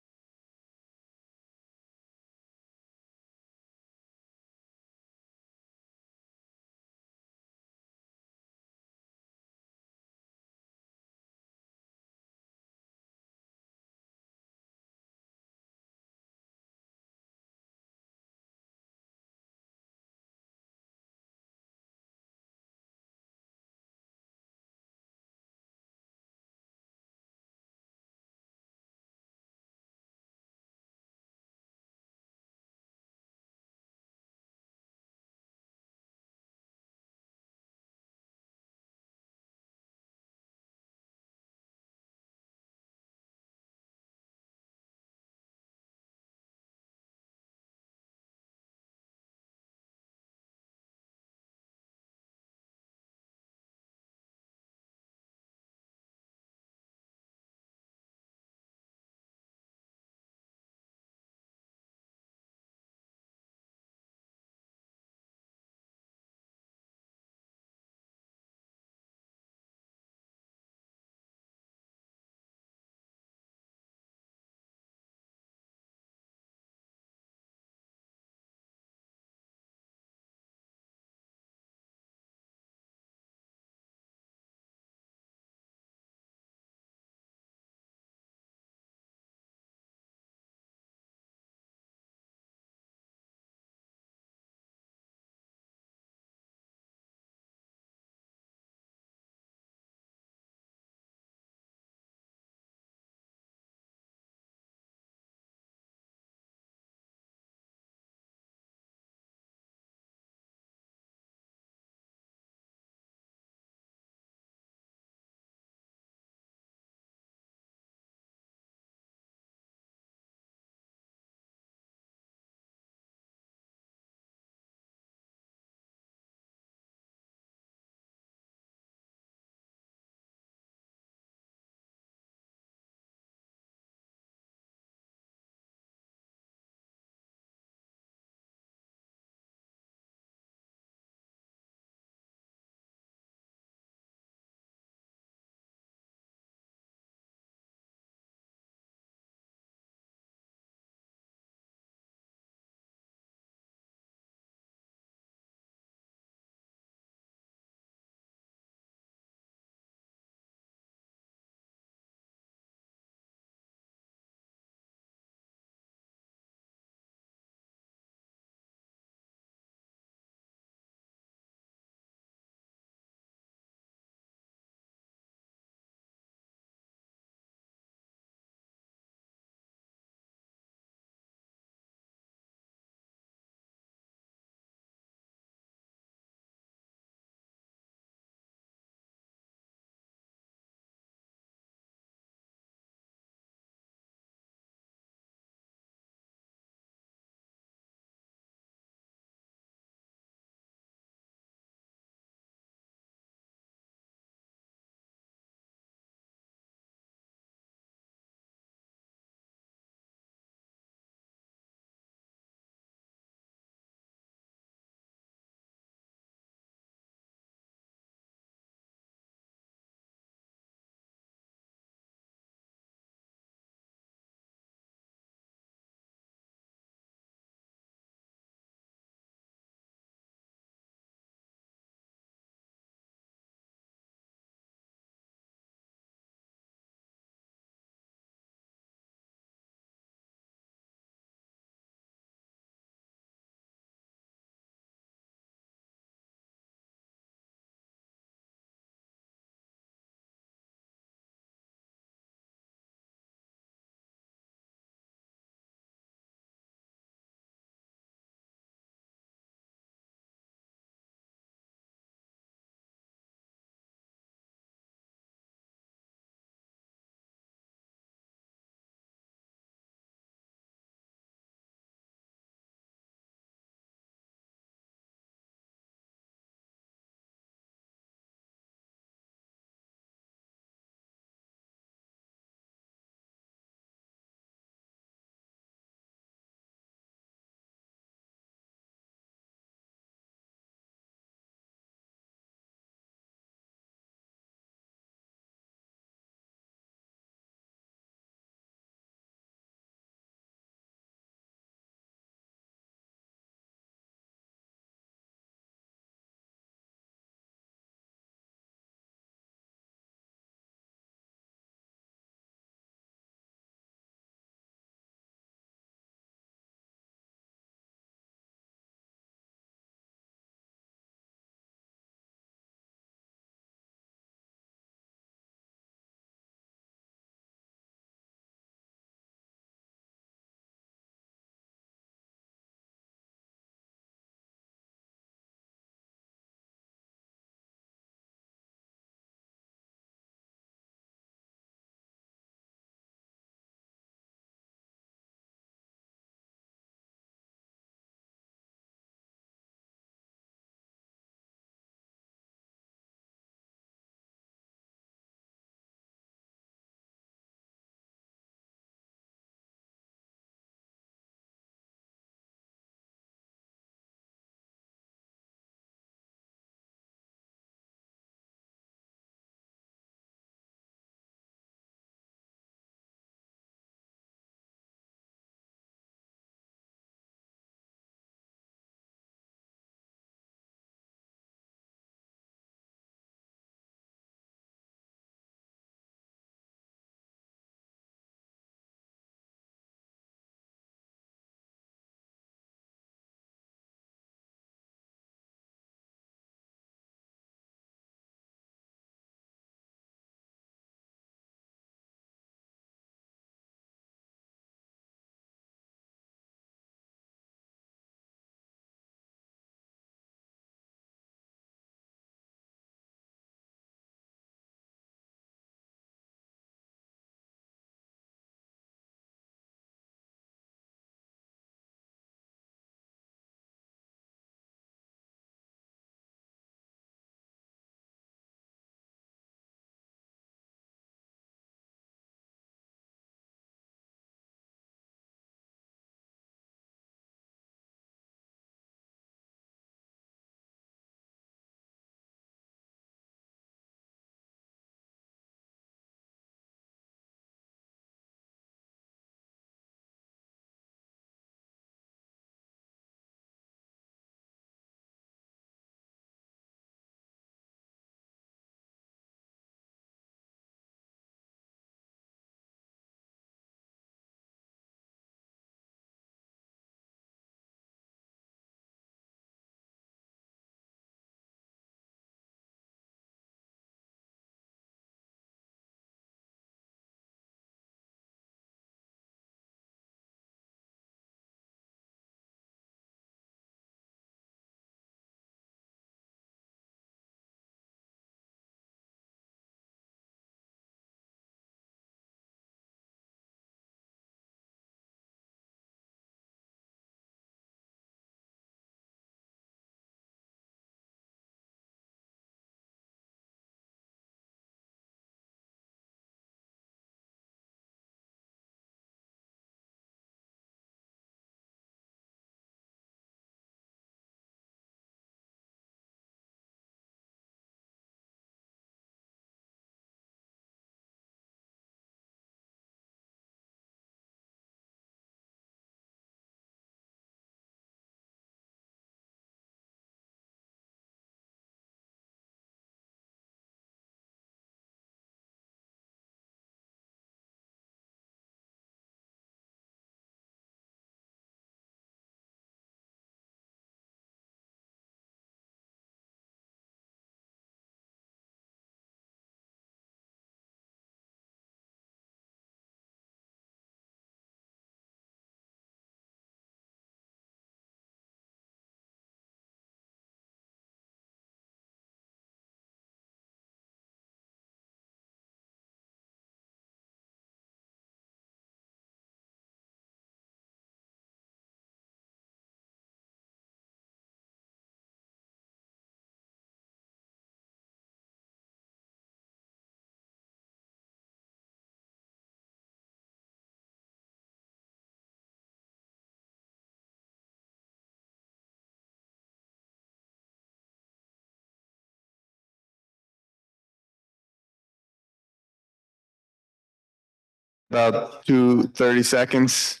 About 30 seconds.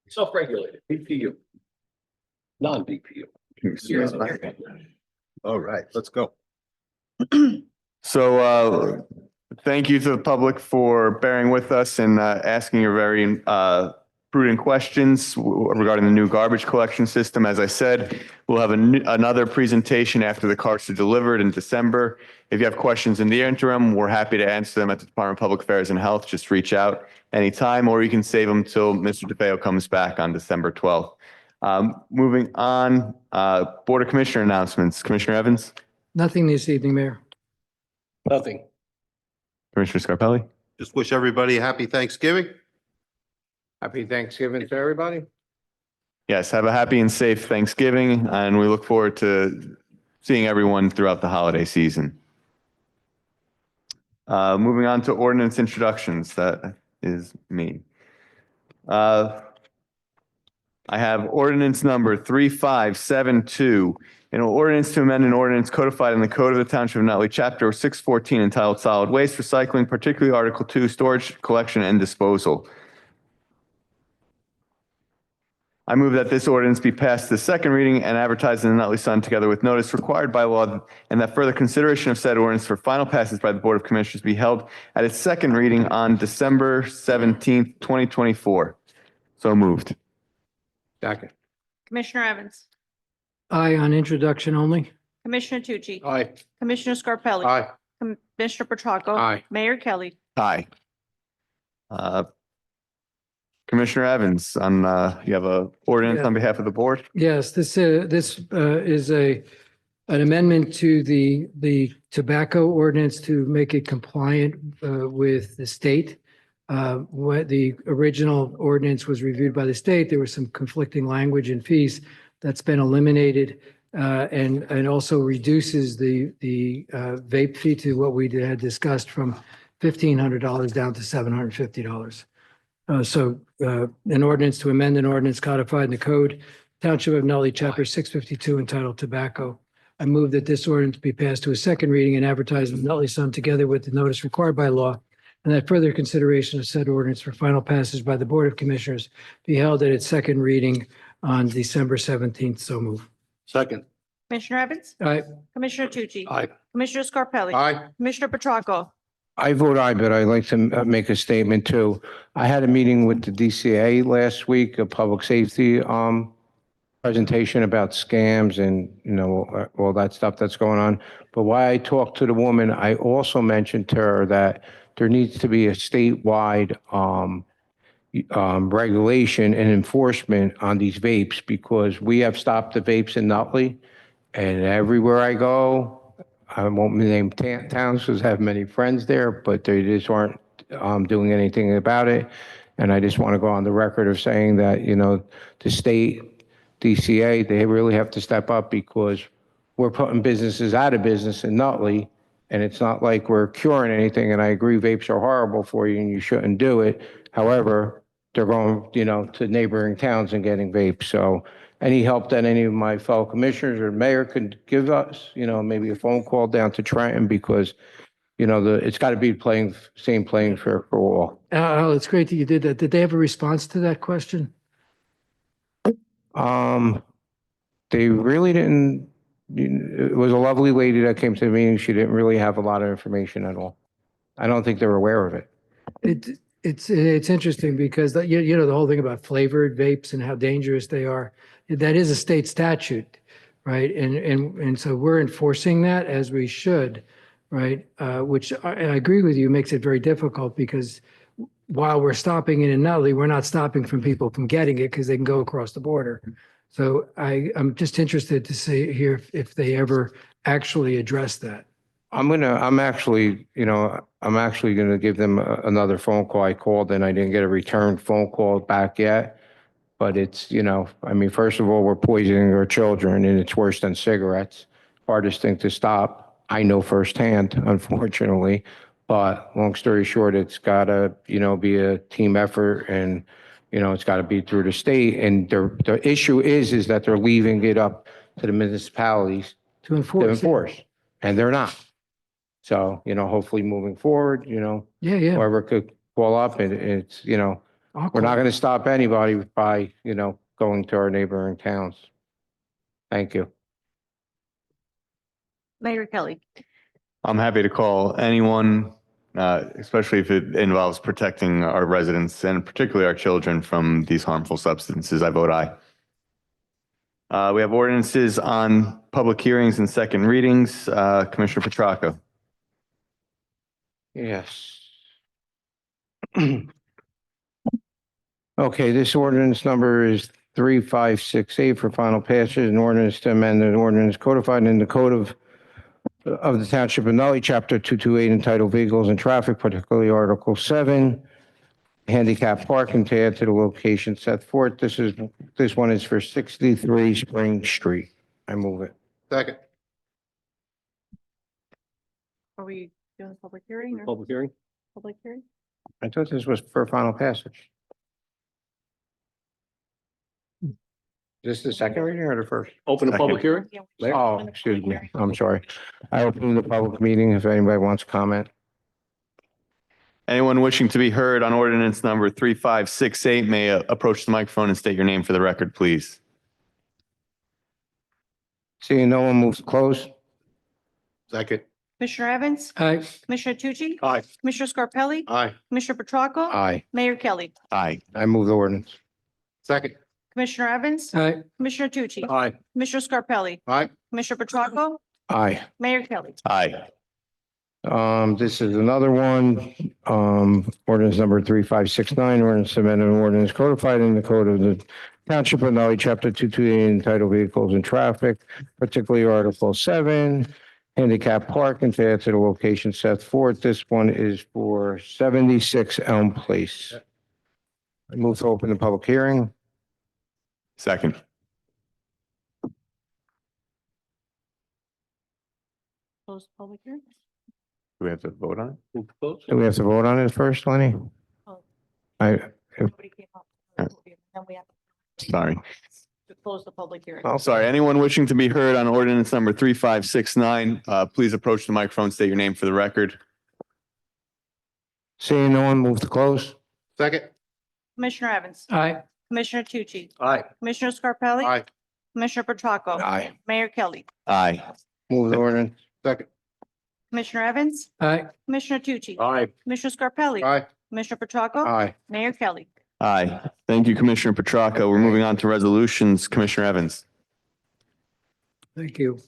Self-regulated, BPU. Non-BPU. All right, let's go. So thank you to the public for bearing with us and asking your very prudent questions regarding the new garbage collection system. As I said, we'll have another presentation after the carts are delivered in December. If you have questions in the interim, we're happy to answer them at the Department of Public Affairs and Health. Just reach out anytime, or you can save them till Mr. DeFeo comes back on December 12th. Moving on, Board of Commissioner announcements. Commissioner Evans? Nothing this evening, Mayor. Nothing. Commissioner Scarpelli? Just wish everybody a happy Thanksgiving. Happy Thanksgiving to everybody. Yes, have a happy and safe Thanksgiving, and we look forward to seeing everyone throughout the holiday season. Moving on to ordinance introductions, that is me. I have ordinance number 3572, an ordinance to amend an ordinance codified in the Code of the Township of Nutley, Chapter 614, entitled Solid Waste Recycling, particularly Article 2, Storage, Collection, and Disposal. I move that this ordinance be passed the second reading and advertised in the Nutley Sun together with notice required by law, and that further consideration of said ordinance for final passage by the Board of Commissioners be held at its second reading on December 17th, 2024. So moved. Second. Commissioner Evans, Aye on introduction only. Commissioner Tucci, Aye. Commissioner Scarpelli. Aye. Commissioner Petracca. Aye. Mayor Kelly. Aye. Commissioner Evans, you have a ordinance on behalf of the board? Yes, this is an amendment to the tobacco ordinance to make it compliant with the state. What the original ordinance was reviewed by the state, there was some conflicting language and fees that's been eliminated, and also reduces the vape fee to what we had discussed from $1,500 down to $750. So an ordinance to amend an ordinance codified in the code, Township of Nutley, Chapter 652, entitled Tobacco. I move that this ordinance be passed to a second reading and advertised in the Nutley Sun together with the notice required by law, and that further consideration of said ordinance for final passage by the Board of Commissioners be held at its second reading on December 17th. So move. Second. Commissioner Evans, Aye. Commissioner Tucci. Aye. Commissioner Scarpelli. Aye. Commissioner Petracca. I vote aye, but I'd like to make a statement too. I had a meeting with the DCA last week, a public safety presentation about scams and, all that stuff that's going on. But while I talked to the woman, I also mentioned to her that there needs to be a statewide regulation and enforcement on these vapes, because we have stopped the vapes in Nutley, and everywhere I go, I won't name towns because I have many friends there, but they just aren't doing anything about it. And I just want to go on the record of saying that, the state DCA, they really have to step up, because we're putting businesses out of business in Nutley, and it's not like we're curing anything. And I agree, vapes are horrible for you and you shouldn't do it. However, they're going, to neighboring towns and getting vapes. So any help that any of my fellow commissioners or mayor could give us, maybe a phone call down to Trenton, because, it's got to be same playing field for all. Al, it's great that you did that. Did they have a response to that question? They really didn't. It was a lovely lady that came to the meeting. She didn't really have a lot of information at all. I don't think they were aware of it. It's interesting because the whole thing about flavored vapes and how dangerous they are, that is a state statute, right? And so we're enforcing that as we should, right? Which I agree with you, makes it very difficult, because while we're stopping it in Nutley, we're not stopping people from getting it because they can go across the border. So I'm just interested to hear if they ever actually address that. I'm actually gonna give them another phone call. I called and I didn't get a return phone call back yet. But it's, I mean, first of all, we're poisoning our children and it's worse than cigarettes. Hardest thing to stop. I know firsthand, unfortunately. But long story short, it's gotta, be a team effort and, it's gotta be through the state. And the issue is that they're leaving it up to the municipalities To to enforce. enforce, and they're not. So, hopefully moving forward, Yeah, yeah. whoever could call up and it's, I'll we're not call. going to stop anybody by, going to our neighboring towns. Thank you. Mayor Kelly. I'm happy to call anyone, especially if it involves protecting our residents and particularly our children from these harmful substances. I vote aye. We have ordinances on public hearings and second readings. Commissioner Petracca. Yes. Okay, this ordinance number is 3568 for final passage, an ordinance to amend an ordinance codified in the code of the Township of Nutley, Chapter 228, entitled Vehicles and Traffic, particularly Article 7, handicap parking, to add to the location set forth. This one is for 63 Spring Street. I move it. Second. Are we doing the public hearing or Public hearing? public hearing? I thought this was for final passage. Is this the second reading or the first? Open the public hearing? Yeah, we should Oh, open the excuse public me. hearing. I'm sorry. I open the public meeting if anybody wants to comment. Anyone wishing to be heard on ordinance number 3568 may approach the microphone and state your name for the record, please. Seeing no one, moves to close. Second. Commissioner Evans, Aye. Commissioner Tucci, Aye. Commissioner Scarpelli, Aye. Commissioner Petracca, Aye. Mayor Kelly. Aye. I move the ordinance. Second. Commissioner Evans, Aye. Commissioner Tucci, Aye. Commissioner Scarpelli, Aye. Commissioner Petracca, Aye. Mayor Kelly. Aye. This is another one, ordinance number 3569, ordinance amending ordinance codified in the code of the Township of Nutley, Chapter 228, entitled Vehicles and Traffic, particularly Article 7, handicap parking, to add to the location set forth. This one is for 76 Elm Place. I move to open the public hearing. Second. Close the public hearing. Do we have to vote on it? Do we have to vote on it first, Lenny? Nobody came up. Yeah. Then we have Sorry. to close the public hearing. Sorry. Anyone wishing to be heard on ordinance number 3569, please approach the microphone, state your name for the record. Seeing no one, move to close. Second. Commissioner Evans, Aye. Commissioner Tucci, Aye. Commissioner Scarpelli, Aye. Commissioner Petracca, Aye. Mayor Kelly. Aye. Move the ordinance. Second. Commissioner Evans, Aye. Commissioner Tucci, Aye. Commissioner Scarpelli, Aye. Commissioner Petracca, Aye. Mayor Kelly. Aye. Thank you, Commissioner Petracca. We're moving on to resolutions. Commissioner Evans. Thank you.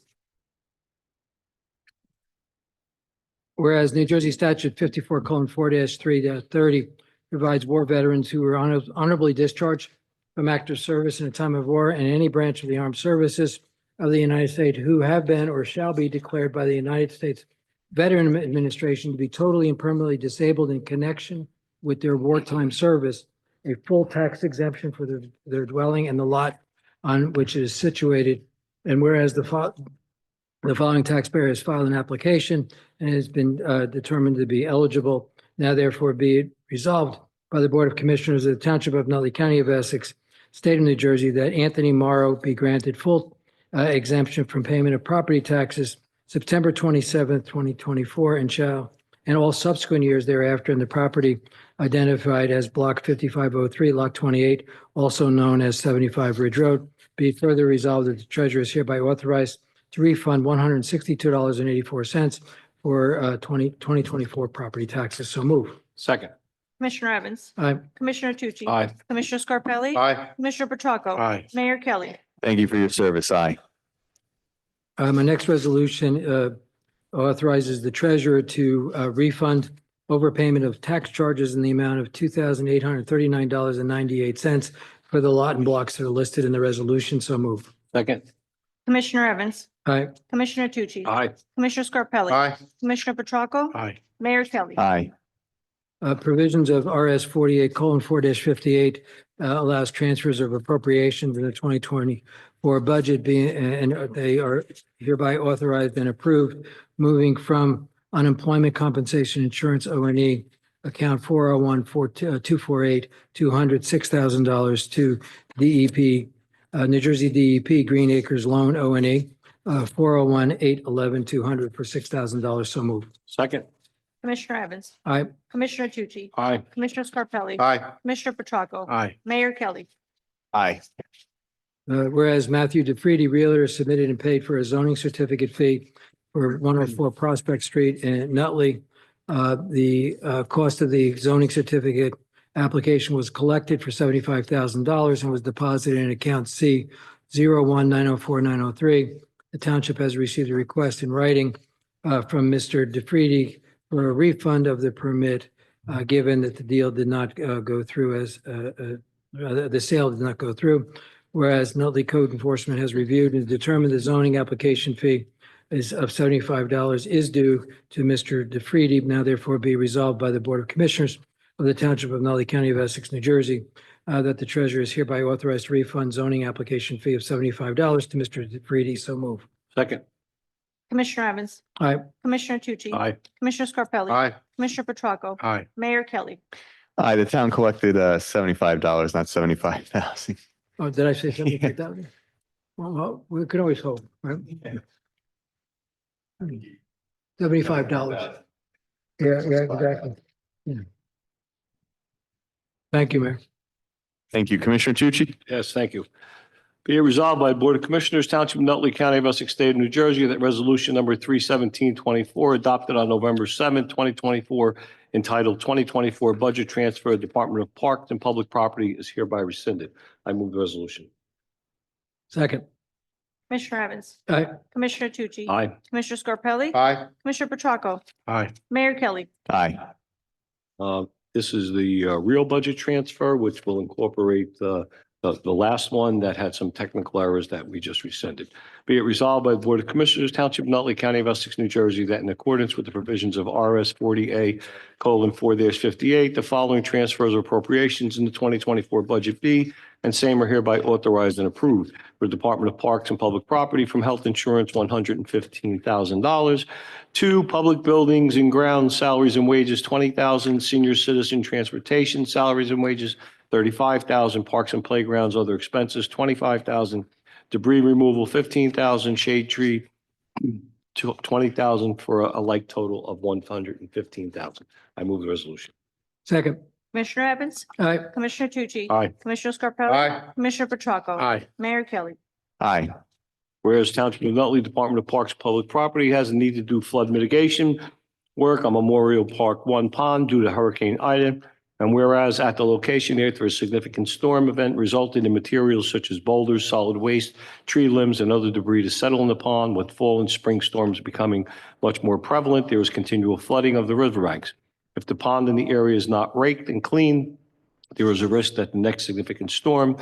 Whereas New Jersey Statute 54:4-3-30 provides war veterans who were honorably discharged from active service in a time of war in any branch of the armed services of the United States who have been or shall be declared by the United States Veteran Administration to be totally and permanently disabled in connection with their wartime service, a full tax exemption for their dwelling and the lot on which it is situated. And whereas the following taxpayer has filed an application and has been determined to be eligible, now therefore be it resolved by the Board of Commissioners of the Township of Nutley County of Essex, State of New Jersey, that Anthony Morrow be granted full exemption from payment of property taxes September 27th, 2024, and all subsequent years thereafter, in the property identified as Block 5503, Lot 28, also known as 75 Ridge Road. Be it further resolved that the treasurer is hereby authorized to refund $162.84 for 2024 property taxes. So move. Second. Commissioner Evans, Aye. Commissioner Tucci, Aye. Commissioner Scarpelli, Aye. Commissioner Petracca, Aye. Mayor Kelly. Thank you for your service. Aye. My next resolution authorizes the treasurer to refund overpayment of tax charges in the amount of $2,839.98 for the lot and blocks that are listed in the resolution. So move. Second. Commissioner Evans, Aye. Commissioner Tucci. Aye. Commissioner Scarpelli. Aye. Commissioner Petracca. Aye. Mayor Kelly. Aye. Provisions of RS 48:4-58 allows transfers of appropriations in the 2024 budget being, and they are hereby authorized and approved, moving from unemployment compensation insurance O&E account 401-248, $206,000 to DEP, New Jersey DEP Green Acres Loan O&E, 401-811-200 for $6,000. So moved. Second. Commissioner Evans, Aye. Commissioner Tucci. Aye. Commissioner Scarpelli. Aye. Commissioner Petracca. Aye. Mayor Kelly. Aye. Whereas Matthew DeFreedy, Realtor, submitted and paid for a zoning certificate fee for 104 Prospect Street in Nutley. The cost of the zoning certificate application was collected for $75,000 and was deposited in account C 01904-903. The township has received a request in writing from Mr. DeFreedy for a refund of the permit, given that the deal did not go through as the sale did not go through. Whereas Nutley Code Enforcement has reviewed and determined the zoning application fee is of $75 is due to Mr. DeFreedy. Now therefore be resolved by the Board of Commissioners of the Township of Nutley County of Essex, New Jersey, that the treasurer is hereby authorized to refund zoning application fee of $75 to Mr. DeFreedy. So move. Second. Commissioner Evans, Aye. Commissioner Tucci. Aye. Commissioner Scarpelli. Aye. Commissioner Petracca. Aye. Mayor Kelly. Aye. The town collected $75, not 75,000. Oh, did I say something like that? Well, we could always hope, right? $75. Yeah, exactly. Yeah. Thank you, Mayor. Thank you. Commissioner Tucci. Yes, thank you. Be it resolved by the Board of Commissioners, Township of Nutley County of Essex, State of New Jersey, that resolution number 31724 adopted on November 7th, 2024, entitled 2024 Budget Transfer, Department of Parks and Public Property is hereby rescinded. I move the resolution. Second. Commissioner Evans, Aye. Commissioner Tucci. Aye. Commissioner Scarpelli. Aye. Commissioner Petracca. Aye. Mayor Kelly. Aye. This is the real budget transfer, which will incorporate the last one that had some technical errors that we just rescinded. Be it resolved by the Board of Commissioners, Township of Nutley County of Essex, New Jersey, that in accordance with the provisions of RS 40A:4-58, the following transfers or appropriations in the 2024 budget be, and same are hereby authorized and approved. For the Department of Parks and Public Property, from health insurance, $115,000. To public buildings and grounds, salaries and wages, $20,000. Senior citizen transportation, salaries and wages, $35,000. Parks and playgrounds, other expenses, $25,000. Debris removal, $15,000. Shade tree, $20,000 for a like total of $115,000. I move the resolution. Second. Commissioner Evans, Aye. Commissioner Tucci. Aye. Commissioner Scarpelli. Aye. Commissioner Petracca. Aye. Mayor Kelly. Aye. Whereas Township of Nutley Department of Parks and Public Property has a need to do flood mitigation work on Memorial Park 1 Pond due to Hurricane Ida. And whereas at the location there, a significant storm event resulted in materials such as boulders, solid waste, tree limbs, and other debris to settle in the pond, with fall and spring storms becoming much more prevalent, there is continual flooding of the riverbanks. If the pond in the area is not raked and cleaned, there is a risk that the next significant storm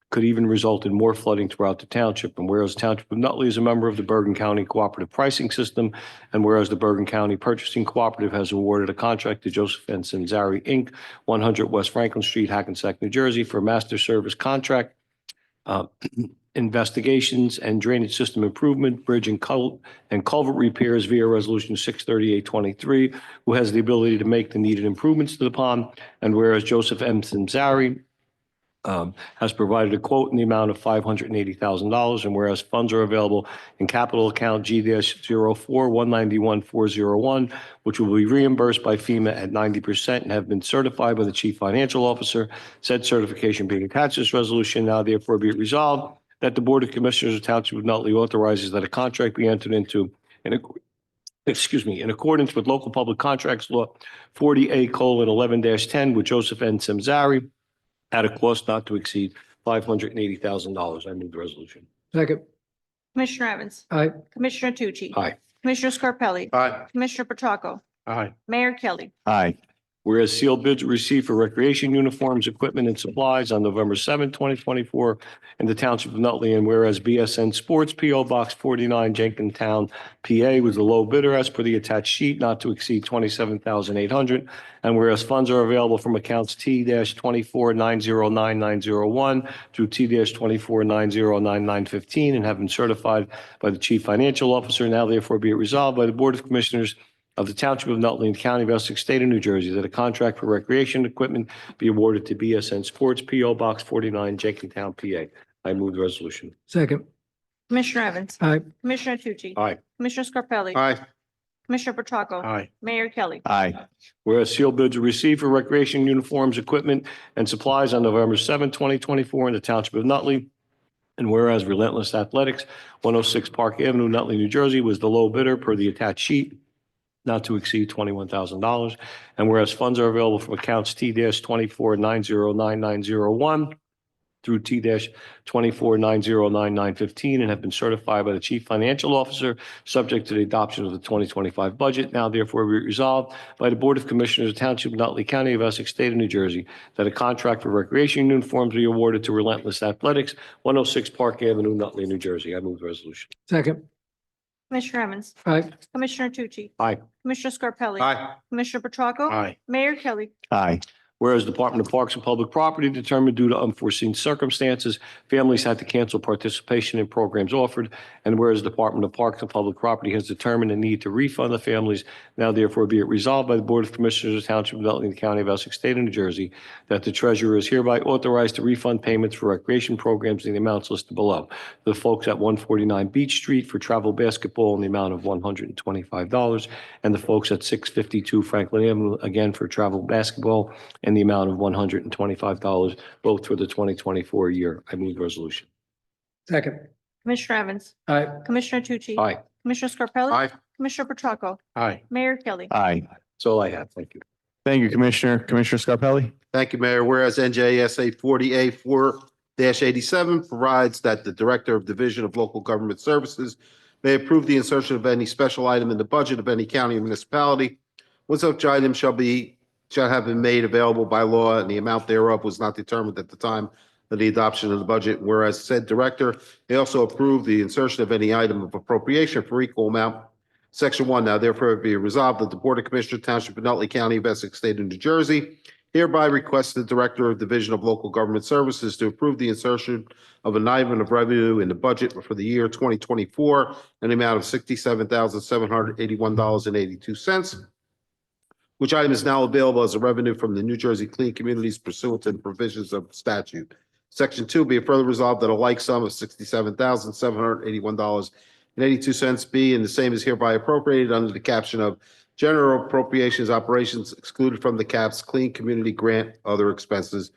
could even result in more flooding throughout the township. And whereas Township of Nutley is a member of the Bergen County Cooperative Pricing System, and whereas the Bergen County Purchasing Cooperative has awarded a contract to Joseph N. Sanzari, Inc., 100 West Franklin Street, Hackensack, New Jersey, for a master service contract, investigations and drainage system improvement, bridge and culvert repairs via Resolution 63823, who has the ability to make the needed improvements to the pond. And whereas Joseph M. Sanzari has provided a quote in the amount of $580,000, and whereas funds are available in capital account G-04-191401, which will be reimbursed by FEMA at 90% and have been certified by the Chief Financial Officer, said certification being attached to this resolution, now therefore be it resolved that the Board of Commissioners of Township of Nutley authorizes that a contract be entered into in accordance with local public contracts law 40A:11-10 with Joseph N. Sanzari at a cost not to exceed $580,000. I move the resolution. Second. Commissioner Evans, Aye. Commissioner Tucci. Aye. Commissioner Scarpelli. Aye. Commissioner Petracca. Aye. Mayor Kelly. Aye. Whereas sealed bids were received for recreation uniforms, equipment, and supplies on November 7, 2024 in the Township of Nutley, and whereas BSN Sports P.O. Box 49, Jenkintown, PA was the low bidder as per the attached sheet, not to exceed $27,800. And whereas funds are available from accounts T-24909901 through T-24909915 and have been certified by the Chief Financial Officer, now therefore be it resolved by the Board of Commissioners of the Township of Nutley and County of Essex, State of New Jersey, that a contract for recreation equipment be awarded to BSN Sports, P.O. Box 49, Jenkintown, PA. I move the resolution. Second. Commissioner Evans. Aye. Commissioner Tucci. Aye. Commissioner Scarpelli. Aye. Commissioner Petracca. Aye. Mayor Kelly. Aye. Whereas sealed bids were received for recreation uniforms, equipment, and supplies on November 7, 2024 in the Township of Nutley. And whereas Relentless Athletics, 106 Park Avenue, Nutley, New Jersey, was the low bidder per the attached sheet, not to exceed $21,000. And whereas funds are available from accounts T-24909901 through T-24909915 and have been certified by the Chief Financial Officer, subject to the adoption of the 2025 budget. Now therefore be resolved by the Board of Commissioners of the Township of Nutley, County of Essex, State of New Jersey, that a contract for recreation uniforms be awarded to Relentless Athletics, 106 Park Avenue, Nutley, New Jersey. I move the resolution. Second. Commissioner Evans. Aye. Commissioner Tucci. Aye. Commissioner Scarpelli. Aye. Commissioner Petracca. Aye. Mayor Kelly. Aye. Whereas the Department of Parks and Public Property determined due to unforeseen circumstances, families had to cancel participation in programs offered. And whereas the Department of Parks and Public Property has determined a need to refund the families, now therefore be it resolved by the Board of Commissioners of the Township of Nutley, County of Essex, State of New Jersey, that the treasurer is hereby authorized to refund payments for recreation programs in the amounts listed below. The folks at 149 Beach Street for travel basketball in the amount of $125, and the folks at 652 Franklin Avenue, again for travel basketball in the amount of $125, both for the 2024 year. I move the resolution. Second. Commissioner Evans. Aye. Commissioner Tucci. Aye. Commissioner Scarpelli. Aye. Commissioner Petracca. Aye. Mayor Kelly. Aye. That's all I have. Thank you. Thank you, Commissioner. Commissioner Scarpelli? Thank you, Mayor. Whereas NJSA 40A4-87 provides that the Director of Division of Local Government Services may approve the insertion of any special item in the budget of any county or municipality when such item shall have been made available by law and the amount thereof was not determined at the time of the adoption of the budget. Whereas said director may also approve the insertion of any item of appropriation for equal amount. Section 1, now therefore be resolved that the Board of Commissioners Township of Nutley County of Essex State of New Jersey hereby requests the Director of Division of Local Government Services to approve the insertion of an item of revenue in the budget for the year 2024 in the amount of $67,781.82. Which item is now available as a revenue from the New Jersey Clean Communities pursuant to the provisions of statute. Section 2, be it further resolved that a like sum of $67,781.82 be and the same is hereby appropriated under the caption of General Appropriations Operations excluded from the caps Clean Community Grant Other Expenses,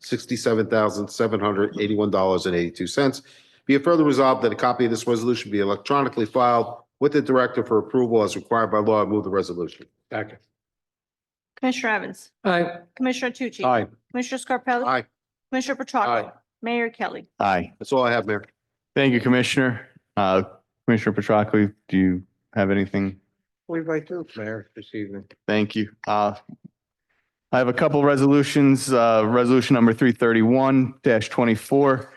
$67,781.82. Be it further resolved that a copy of this resolution be electronically filed with the Director for approval as required by law. I move the resolution. Second. Commissioner Evans. Aye. Commissioner Tucci. Aye. Commissioner Scarpelli. Aye. Commissioner Petracca. Aye. Mayor Kelly. Aye. That's all I have, Mayor. Thank you, Commissioner. Commissioner Petracca, do you have anything? Believe I do, Mayor, this evening. Thank you. I have a couple resolutions. Resolution number 331-24.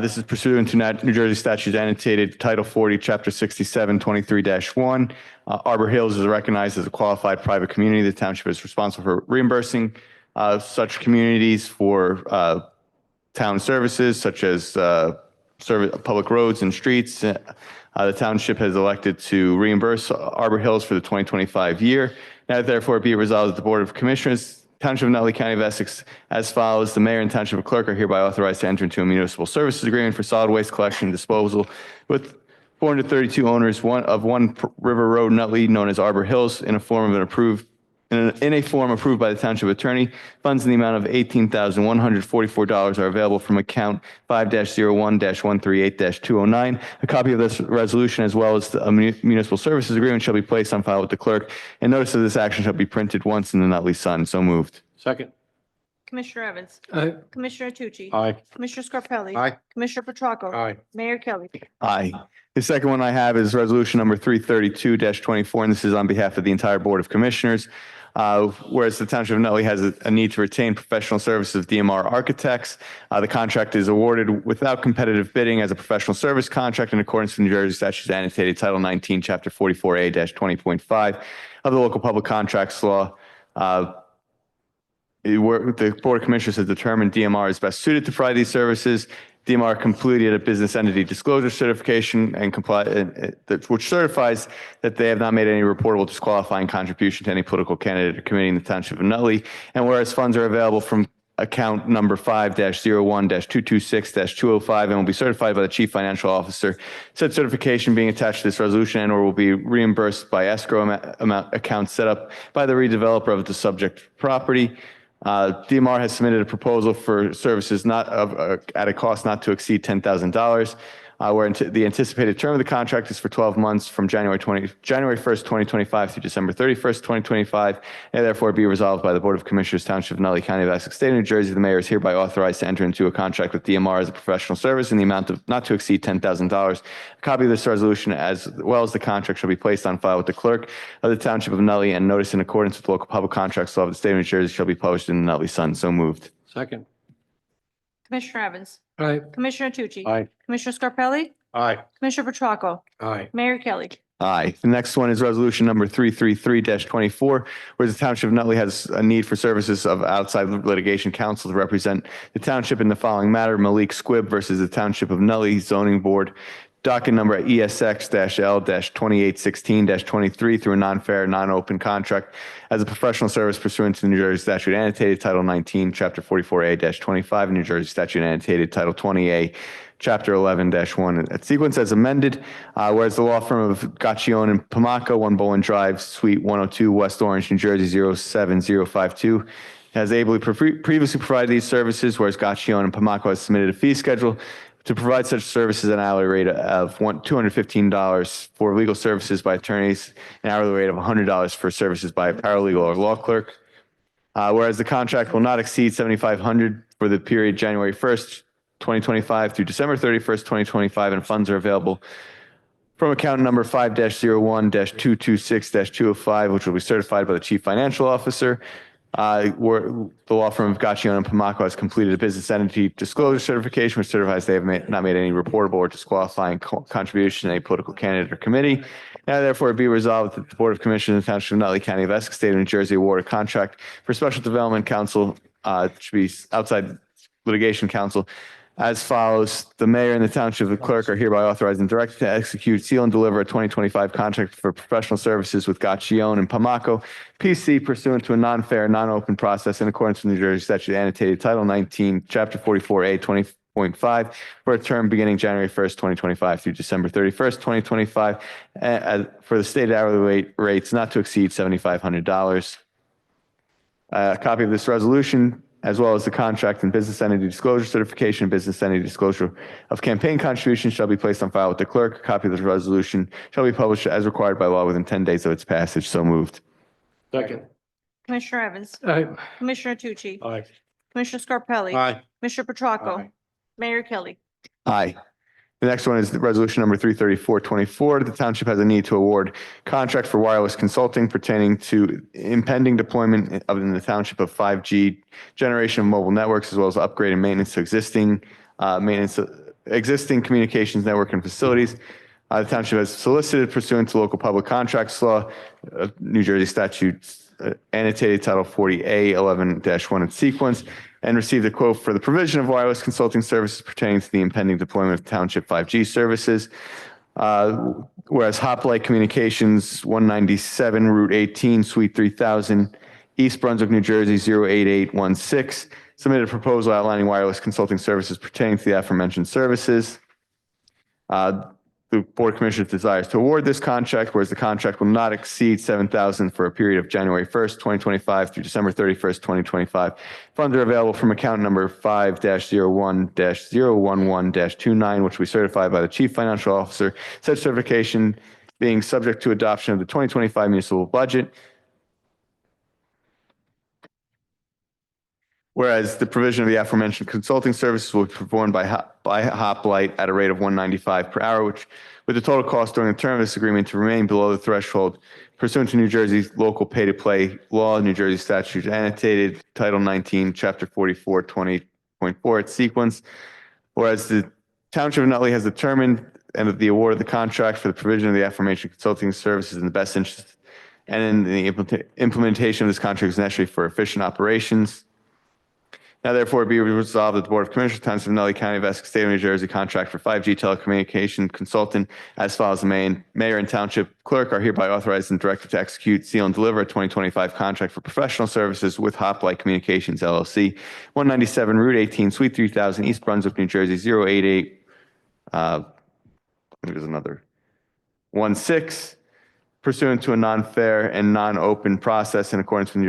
This is pursuant to New Jersey statute annotated Title 40, Chapter 67, 23-1. Arbor Hills is recognized as a qualified private community. The township is responsible for reimbursing such communities for town services such as public roads and streets. The township has elected to reimburse Arbor Hills for the 2025 year. Now therefore be it resolved that the Board of Commissioners Township of Nutley County of Essex as follows. The mayor and township clerk are hereby authorized to enter into a municipal services agreement for solid waste collection and disposal with 432 owners of One River Road, Nutley, known as Arbor Hills, in a form approved by the township attorney. Funds in the amount of $18,144 are available from account 5-01-138-209. A copy of this resolution, as well as the municipal services agreement, shall be placed on file with the clerk, and notice of this action shall be printed once in the Nutley Sun. So moved. Second. Commissioner Evans. Aye. Commissioner Tucci. Aye. Commissioner Scarpelli. Aye. Commissioner Petracca. Aye. Mayor Kelly. Aye. The second one I have is resolution number 332-24, and this is on behalf of the entire Board of Commissioners. Whereas the Township of Nutley has a need to retain professional services of DMR architects. The contract is awarded without competitive bidding as a professional service contract in accordance with New Jersey statutes annotated Title 19, Chapter 44A-20.5 of the local public contracts law. The Board of Commissioners has determined DMR is best suited to provide these services. DMR completed a business entity disclosure certification and which certifies that they have not made any reportable disqualifying contribution to any political candidate or committee in the Township of Nutley. And whereas funds are available from account number 5-01-226-205 and will be certified by the Chief Financial Officer, said certification being attached to this resolution and or will be reimbursed by escrow amount accounts set up by the redeveloper of the subject property. DMR has submitted a proposal for services at a cost not to exceed $10,000, where the anticipated term of the contract is for 12 months from January 1st, 2025 through December 31st, 2025, and therefore be resolved by the Board of Commissioners, Township of Nutley, County of Essex, State of New Jersey. The mayor is hereby authorized to enter into a contract with DMR as a professional service in the amount of not to exceed $10,000. A copy of this resolution, as well as the contract, shall be placed on file with the clerk of the Township of Nutley, and notice in accordance with local public contracts law of the State of New Jersey shall be published in the Nutley Sun. So moved. Second. Commissioner Evans. Aye. Commissioner Tucci. Aye. Commissioner Scarpelli. Aye. Commissioner Petracco. Aye. Mayor Kelly. Aye. The next one is resolution number 333-24, where the Township of Nutley has a need for services of outside litigation counsel to represent the township in the following matter: Malik Squibb versus the Township of Nutley Zoning Board, docket number ESX-L-2816-23 through a non-fair, non-open contract as a professional service pursuant to the New Jersey statute annotated Title 19, Chapter 44A-25, and New Jersey statute annotated Title 20A, Chapter 11-1 at sequence as amended, whereas the law firm of Gaccione and Pamaco, 1 Bowen Drive, Suite 102, West Orange, New Jersey 07052, has ably previously provided these services, whereas Gaccione and Pamaco has submitted a fee schedule to provide such services at an hourly rate of $215 for legal services by attorneys, an hourly rate of $100 for services by a paralegal or law clerk. Whereas the contract will not exceed $7,500 for the period January 1st, 2025 through December 31st, 2025, and funds are available from account number 5-01-226-205, which will be certified by the Chief Financial Officer. Where the law firm of Gaccione and Pamaco has completed a business entity disclosure certification, which certifies they have not made any reportable or disqualifying contribution to any political candidate or committee. Now, therefore, be resolved that the Board of Commissioners of the Township of Nutley, County of Essex, State of New Jersey, award a contract for special development counsel, should be outside litigation counsel, as follows. The mayor and the township clerk are hereby authorized and directed to execute, seal, and deliver a 2025 contract for professional services with Gaccione and Pamaco, PC, pursuant to a non-fair, non-open process in accordance with New Jersey statute annotated Title 19, Chapter 44A, 20.5, for a term beginning January 1st, 2025 through December 31st, 2025, for the stated hourly rates not to exceed $7,500. A copy of this resolution, as well as the contract and business entity disclosure certification, business entity disclosure of campaign contributions, shall be placed on file with the clerk. A copy of the resolution shall be published as required by law within 10 days of its passage. So moved. Second. Commissioner Evans. Aye. Commissioner Tucci. Aye. Commissioner Scarpelli. Aye. Commissioner Petracco. Aye. Mayor Kelly. Aye. The next one is the resolution number 334-24. The township has a need to award contract for wireless consulting pertaining to impending deployment in the township of 5G generation of mobile networks, as well as upgrade and maintenance to existing communications network and facilities. The township has solicited pursuant to local public contracts law, New Jersey statutes annotated Title 40A 11-1 in sequence, and received a quote for the provision of wireless consulting services pertaining to the impending deployment of township 5G services. Whereas Hoplite Communications, 197 Route 18, Suite 3000, East Brunswick, New Jersey 08816, submitted a proposal outlining wireless consulting services pertaining to the aforementioned services. The Board of Commissioners desires to award this contract, whereas the contract will not exceed $7,000 for a period of January 1st, 2025 through December 31st, 2025. Funds are available from account number 5-01-011-29, which will be certified by the Chief Financial Officer. Such certification being subject to adoption of the 2025 municipal budget. Whereas the provision of the aforementioned consulting services will be performed by Hoplite at a rate of $195 per hour, which with the total cost during the term of this agreement to remain below the threshold pursuant to New Jersey's local pay-to-play law, New Jersey statute annotated Title 19, Chapter 44, 20.4 its sequence. Whereas the Township of Nutley has determined and that the award of the contract for the provision of the aforementioned consulting services in the best interest and in the implementation of this contract is necessary for efficient operations. Now therefore be resolved that the Board of Commissioners, Township of Nutley County of Essex, State of New Jersey, contract for 5G telecommunication consultant as follows. The mayor and township clerk are hereby authorized and directed to execute, seal, and deliver a 2025 contract for professional services with Hoplite Communications LLC, 197 Route 18, Suite 3000, East Brunswick, New Jersey, 088. There's another 16. Pursuant to a non-fair and non-open process in accordance with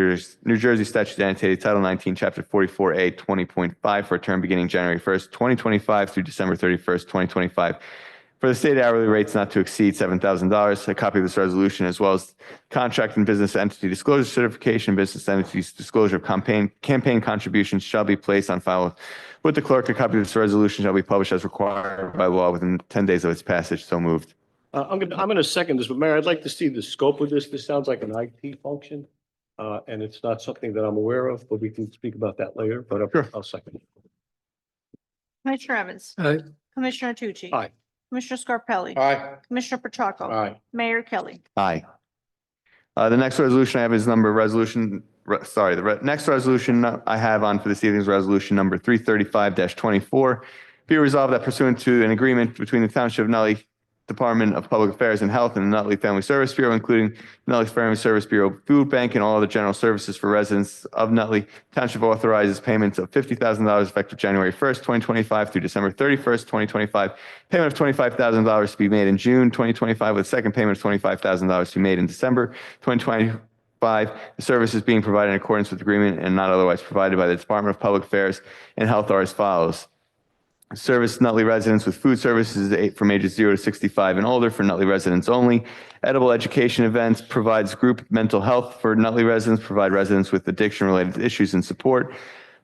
New Jersey statute annotated Title 19, Chapter 44A, 20.5 for a term beginning January 1st, 2025 through December 31st, 2025. For the stated hourly rates not to exceed $7,000, a copy of this resolution as well as contract and business entity disclosure certification, business entities disclosure of campaign contributions shall be placed on file with the clerk. A copy of this resolution shall be published as required by law within 10 days of its passage. So moved. I'm gonna second this, but Mayor, I'd like to see the scope of this. This sounds like an IT function. And it's not something that I'm aware of, but we can speak about that later, but I'll second it. Commissioner Evans. Aye. Commissioner Tucci. Aye. Commissioner Scarpelli. Aye. Commissioner Petracco. Aye. Mayor Kelly. Aye. The next resolution I have is the next resolution I have on for this evening is resolution number 335-24. Be resolved that pursuant to an agreement between the Township of Nutley Department of Public Affairs and Health and the Nutley Family Service Bureau, including Nutley Family Service Bureau Food Bank and all other general services for residents of Nutley. Township authorizes payments of $50,000 effective January 1st, 2025 through December 31st, 2025. Payment of $25,000 to be made in June 2025 with second payment of $25,000 to be made in December 2025. The services being provided in accordance with the agreement and not otherwise provided by the Department of Public Affairs and Health are as follows. Service Nutley residents with food services from ages 0 to 65 and older for Nutley residents only. Edible education events, provides group mental health for Nutley residents, provide residents with addiction-related issues and support.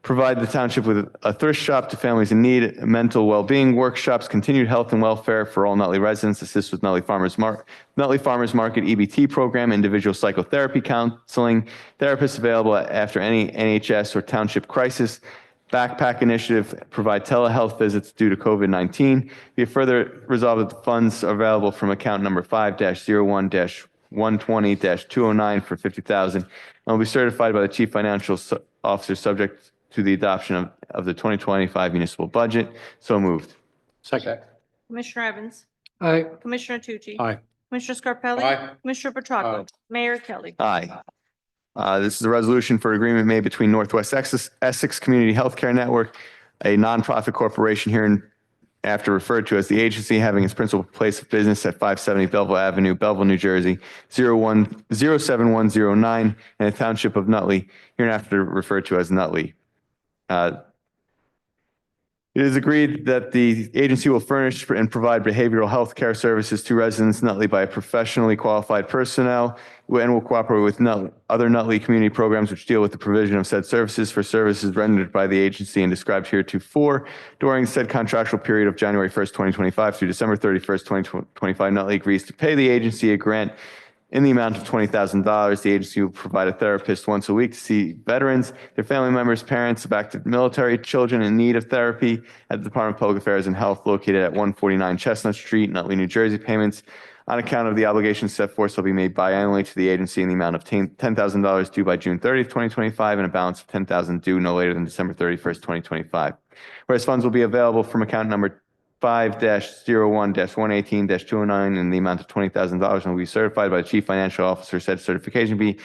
Provide the township with a thrift shop to families in need, mental well-being workshops, continued health and welfare for all Nutley residents, assist with Nutley Farmers Market EBT program, individual psychotherapy counseling, therapists available after any NHS or township crisis. Backpack initiative, provide telehealth visits due to COVID-19. Be it further resolved that the funds are available from account number 5-01-120-209 for $50,000 and will be certified by the Chief Financial Officer subject to the adoption of the 2025 municipal budget. So moved. Second. Commissioner Evans. Aye. Commissioner Tucci. Aye. Commissioner Scarpelli. Aye. Commissioner Petracco. Mayor Kelly. Aye. This is a resolution for agreement made between Northwest Essex Community Healthcare Network, a nonprofit corporation hereinafter referred to as the agency, having its principal place of business at 570 Belleville Avenue, Belleville, New Jersey, 07109, and the Township of Nutley, hereinafter referred to as Nutley. It is agreed that the agency will furnish and provide behavioral health care services to residents Nutley by professionally qualified personnel and will cooperate with other Nutley community programs which deal with the provision of said services for services rendered by the agency and described heretofore. During said contractual period of January 1st, 2025 through December 31st, 2025, Nutley agrees to pay the agency a grant in the amount of $20,000. The agency will provide a therapist once a week to see veterans, their family members, parents of active military, children in need of therapy at the Department of Public Affairs and Health located at 149 Chestnut Street, Nutley, New Jersey. Payments on account of the obligations set forth shall be made biannually to the agency in the amount of $10,000 due by June 30th, 2025, and a balance of $10,000 due no later than December 31st, 2025. Whereas funds will be available from account number 5-01-118-209 in the amount of $20,000 and will be certified by the Chief Financial Officer. Said certification be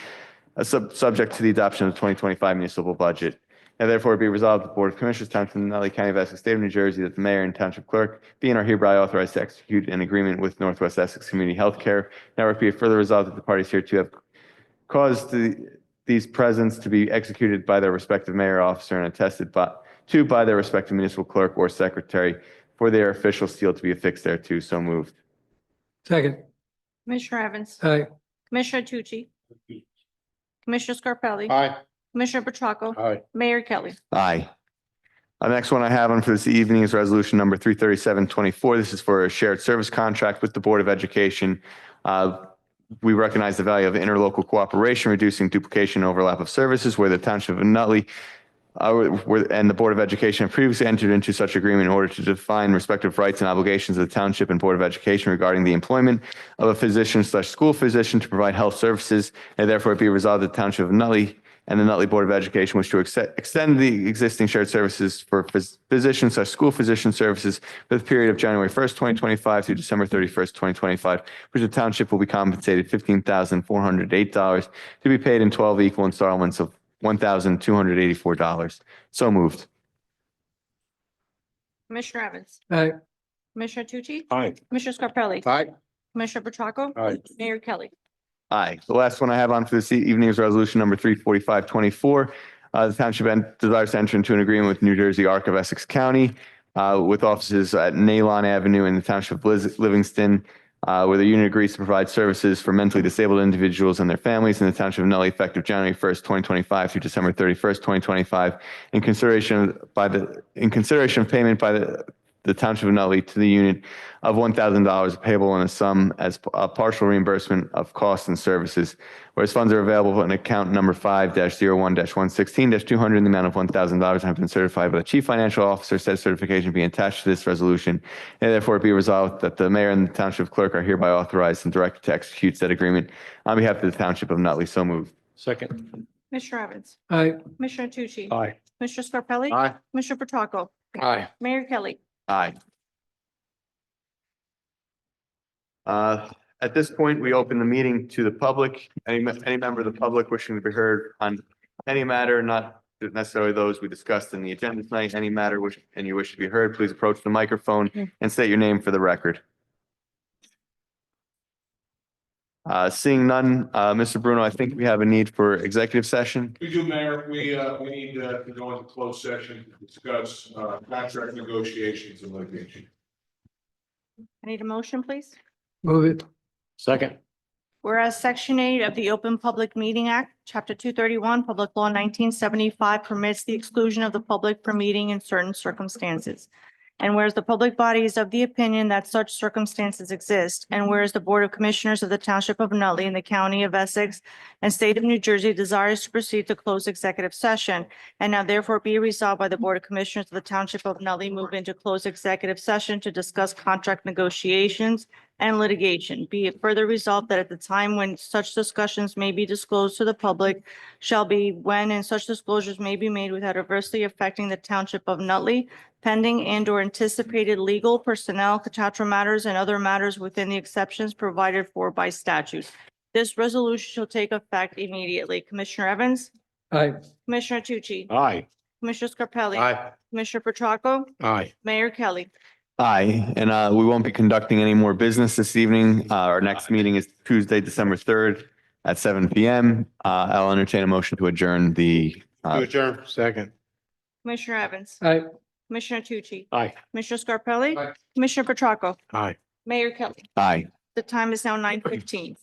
subject to the adoption of the 2025 municipal budget. Now therefore be resolved, the Board of Commissioners, Township of Nutley County of Essex, State of New Jersey, that the mayor and township clerk be and are hereby authorized to execute an agreement with Northwest Essex Community Healthcare. Now be it further resolved that the parties here to have caused these presents to be executed by their respective mayor, officer, and attested by their respective municipal clerk or secretary for their official seal to be affixed thereto. So moved. Second. Commissioner Evans. Aye. Commissioner Tucci. Commissioner Scarpelli. Aye. Commissioner Petracca. Aye. Mayor Kelly. Aye. The next one I have on for this evening is resolution number 33724. This is for a shared service contract with the Board of Education. We recognize the value of interlocal cooperation, reducing duplication and overlap of services where the Township of Nutley and the Board of Education have previously entered into such agreement in order to define respective rights and obligations of the Township and Board of Education regarding the employment of a physician/school physician to provide health services, and therefore it be resolved that the Township of Nutley and the Nutley Board of Education wish to extend the existing shared services for physician/school physician services for the period of January 1st, 2025 through December 31st, 2025, which the Township will be compensated $15,408 to be paid in 12 equal installments of $1,284. So moved. Commissioner Evans. Aye. Commissioner Tucci. Aye. Commissioner Scarpelli. Aye. Commissioner Petracca. Aye. Mayor Kelly. Aye. The last one I have on for this evening is resolution number 34524. The Township desires to enter into an agreement with New Jersey Arc of Essex County with offices at Nalon Avenue in the Township of Livingston, where the unit agrees to provide services for mentally disabled individuals and their families in the Township of Nutley effective January 1st, 2025 through December 31st, 2025, in consideration of payment by the Township of Nutley to the unit of $1,000 payable in a sum as a partial reimbursement of costs and services, whereas funds are available in account number 5-01-116-200 in the amount of $1,000 and have been certified by the Chief Financial Officer. Said certification be attached to this resolution, and therefore it be resolved that the mayor and the Township Clerk are hereby authorized and directed to execute said agreement on behalf of the Township of Nutley. So moved. Second. Commissioner Evans. Aye. Commissioner Tucci. Aye. Commissioner Scarpelli. Aye. Commissioner Petracca. Aye. Mayor Kelly. Aye. At this point, we open the meeting to the public. Any member of the public wishing to be heard on any matter, not necessarily those we discussed in the agenda tonight, any matter and you wish to be heard, please approach the microphone and state your name for the record. Seeing none, Mr. Bruno, I think we have a need for executive session. We do, Mayor. We need to go into closed session to discuss contract negotiations and litigation. I need a motion, please. Move it. Second. Whereas Section 8 of the Open Public Meeting Act, Chapter 231, Public Law 1975 permits the exclusion of the public from meeting in certain circumstances. And whereas the public body is of the opinion that such circumstances exist, and whereas the Board of Commissioners of the Township of Nutley in the County of Essex and State of New Jersey desires to proceed to close executive session, and now therefore be resolved by the Board of Commissioners of the Township of Nutley move into closed executive session to discuss contract negotiations and litigation. Be it further resolved that at the time when such discussions may be disclosed to the public shall be when and such disclosures may be made without adversely affecting the Township of Nutley, pending and or anticipated legal, personnel, contractual matters, and other matters within the exceptions provided for by statute. This resolution shall take effect immediately. Commissioner Evans. Aye. Commissioner Tucci. Aye. Commissioner Scarpelli. Aye. Commissioner Petracca. Aye. Mayor Kelly. Aye, and we won't be conducting any more business this evening. Our next meeting is Tuesday, December 3rd at 7 p.m. I'll entertain a motion to adjourn the. To adjourn. Second. Commissioner Evans. Aye. Commissioner Tucci. Aye. Commissioner Scarpelli. Aye. Commissioner Petracca. Aye. Mayor Kelly. Aye. The time is now 9:15.